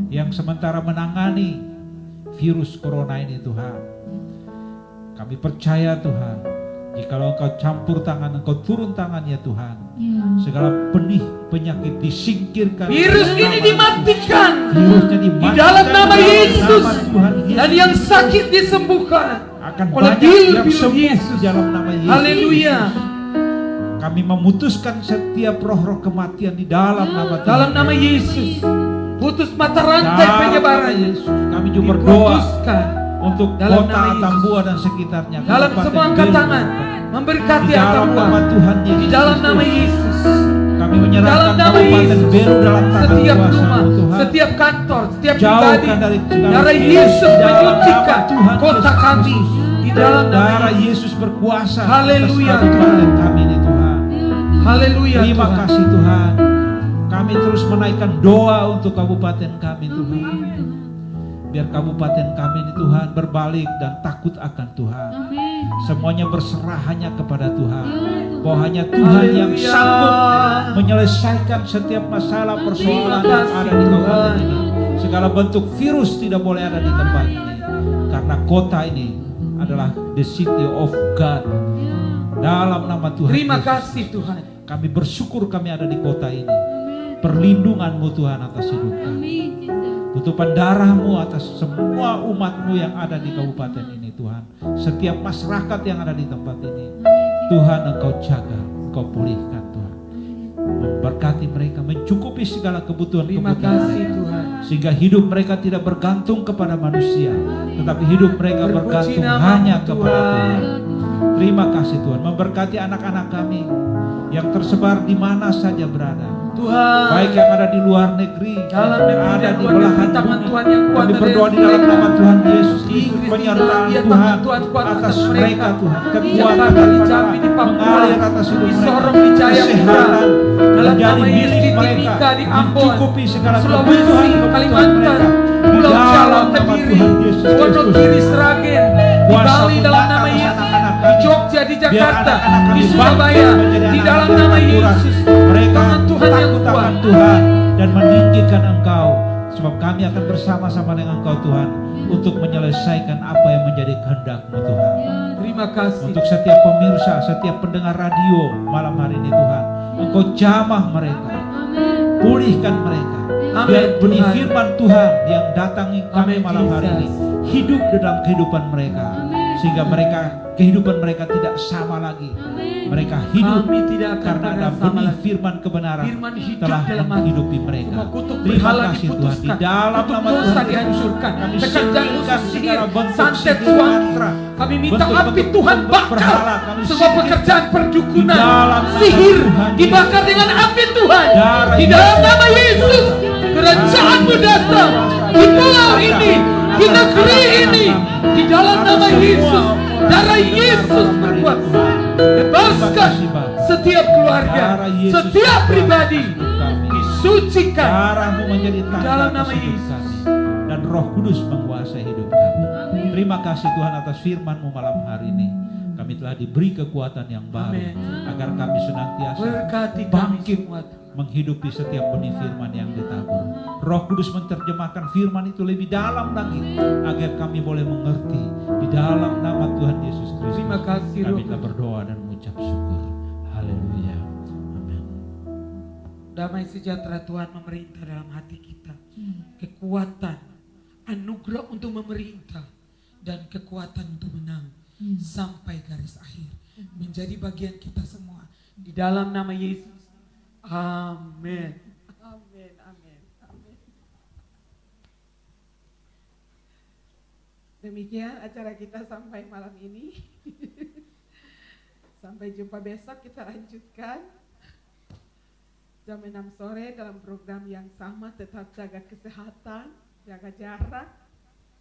yang sementara menangani virus corona ini Tuhan. Kami percaya Tuhan, jikalau Engkau campur tangan, Engkau turun tangan ya Tuhan, segala benih penyakit disingkirkan. Virus dalam ini nama dimatikan Yesus. Virusnya dimatikan di dalam nama Yesus. nama Tuhan Yesus. Dan yang sakit disembuhkan Akan oleh banyak yang bil-bil sembuh Yesus. di dalam nama Yesus. Haleluya. Kami memutuskan setiap roh-roh kematian di dalam nama Tuhan. Dalam nama Yesus. Putus mata rantai Dalam nama penyebaran. Yesus. Kami juga berdoa Diputuskan. untuk Dalam nama kota Yesus. Tambua dan sekitarnya. Dalam Kabupaten semua angkat Belu. tangan. Memberkati Di dalam Atambua. nama Tuhan Yesus. Di dalam nama Kristus. Yesus. Kami menyerahkan Dalam nama Kabupaten Yesus. Belu dalam tangan Setiap kuasa rumah, Tuhan. setiap kantor, setiap Jauhkan pribadi. dari segala Darah virus Yesus di dalam menyucikan nama Tuhan kota Yesus kami. Kristus. Di dalam nama Darah Yesus. Yesus berkuasa Haleluya, atas kabupaten kami ini Tuhan. Haleluya Terima Tuhan. kasih Tuhan. Kami terus menaikkan doa untuk kabupaten kami Tuhan. Biar kabupaten kami ini Tuhan berbalik dan takut akan Tuhan. Semuanya berserah hanya kepada Tuhan. Bahwa hanya Tuhan yang Haleluya. sanggup menyelesaikan setiap masalah persoalan yang ada di kabupaten ini. Segala bentuk virus tidak boleh ada di tempat ini. Karena kota ini adalah the city of God. Dalam nama Tuhan Terima Yesus. kasih Tuhan. Kami bersyukur kami ada di kota ini. Perlindungan-Mu Tuhan atas hidup kami. Tutupan darah-Mu atas semua umat-Mu yang ada di kabupaten ini Tuhan. Setiap masyarakat yang ada di tempat ini. Tuhan Engkau jaga, Engkau pulihkan Tuhan. memberkati mereka, mencukupi segala Terima kebutuhan-kebutuhan kasih mereka. Tuhan. Sehingga hidup mereka tidak bergantung kepada manusia, tetapi hidup mereka Berpuji bergantung namamu, hanya kepada Tuhan. Tuhan. Terima kasih Tuhan, memberkati anak-anak kami yang tersebar di mana saja berada. Tuhan, Baik yang ada di luar negeri, dalam negeri ada dan di luar belahan negeri, tangan bumi. Tuhan yang kuat Kami ada berdoa di atas dalam mereka. nama Tuhan Yesus Di Kristus, Inggris, penyertaan Italia, Tuhan tangan Tuhan kuat atas atas mereka mereka. Tuhan, Di kekuatan Jakarta, di daripada Jambi, di Papua, mengalir atas hidup di mereka, Sorong, di Jayapura, kesehatan dalam menjadi nama Yesus, milik di mereka, Timika, di Ambon, mencukupi segala Sulawesi, kebutuhan Kalimantan, mereka. Di Pulau Jawa, dalam nama Kediri, Tuhan Yesus Wonogiri, Kristus, Sragen, di kuasa Bali dalam menyata nama atas Yesus, anak-anak di kami. Jogja, di Biar Jakarta, anak-anak kami di Surabaya, bangkit menjadi di dalam anak-anak nama yang akurat. Yesus. Mereka Tangan Tuhan yang takut kuat. akan Tuhan dan meninggikan Engkau, sebab kami akan bersama-sama dengan Engkau Tuhan untuk menyelesaikan apa yang menjadi kehendak-Mu Tuhan. Terima kasih. Untuk setiap pemirsa, setiap pendengar radio malam hari ini Tuhan, Engkau jamah mereka, Amin. pulihkan mereka. Amin, Biar benih Tuhan. firman Tuhan yang datangi kami Amin, malam hari ini Jesus. hidup di dalam kehidupan mereka, Amin. sehingga kehidupan mereka tidak sama lagi. Amin. Mereka hidup Kami tidak akan karena ada pernah sama benih lagi. firman kebenaran Firman hidup telah dalam hati. menghidupi mereka. Semua kutuk Terima berhala kasih Tuhan, di diputuskan, dalam kutuk nama dosa Tuhan Yesus, dihancurkan, kami pekerjaan singkirkan khusus segala sihir, bentuk santet sihir suami. mantra, Kami minta bentuk-bentuk api Tuhan bakar berhala, kami semua singkirkan. pekerjaan perdukunan, Di dalam nama sihir Tuhan dibakar dengan api Tuhan. Darah Di dalam nama Yesus, kerajaan-Mu datang di pulau ini, di negeri ini, di dalam nama Yesus. Darah Yesus berkuasa. Bebaskan setiap keluarga, Darah Yesus setiap berkuasa pribadi hidup kami. disucikan. Darah-Mu menjadi tanda dalam nama atas hidup Yesus. kami, dan Roh Kudus menguasai hidup kami. Amin. Terima kasih Tuhan atas firman-Mu malam hari ini. Kami telah diberi kekuatan yang baru Amin. agar kami senantiasa Berkati kami bangkit semua. menghidupi setiap benih firman yang ditabur. Roh Kudus menerjemahkan firman itu lebih dalam lagi agar kami boleh mengerti. Di dalam nama Tuhan Yesus Kristus Terima kasih, Roh kami telah Kudus. berdoa dan mengucap syukur. Haleluya. Amin. Damai sejahtera Tuhan memerintah dalam hati kita. Kekuatan, anugerah untuk memerintah, dan kekuatan untuk menang sampai garis akhir menjadi bagian kita semua. Di dalam nama Yesus. Amin. Amin, amin, amin. Demikian acara kita sampai malam ini. Sampai jumpa besok, kita lanjutkan jam 6 sore dalam program yang sama. Tetap jaga kesehatan, jaga jarak,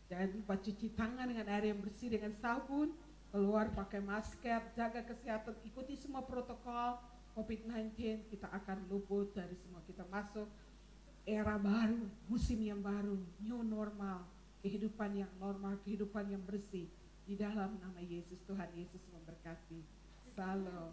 jangan lupa cuci tangan dengan air yang bersih dengan sabun, keluar pakai masker, jaga kesehatan, ikuti semua protokol COVID-19. Kita akan luput dari semua. Kita masuk era baru, musim yang baru, new normal, kehidupan yang normal, kehidupan yang bersih. Di dalam nama Yesus, Tuhan Yesus memberkati. Salam.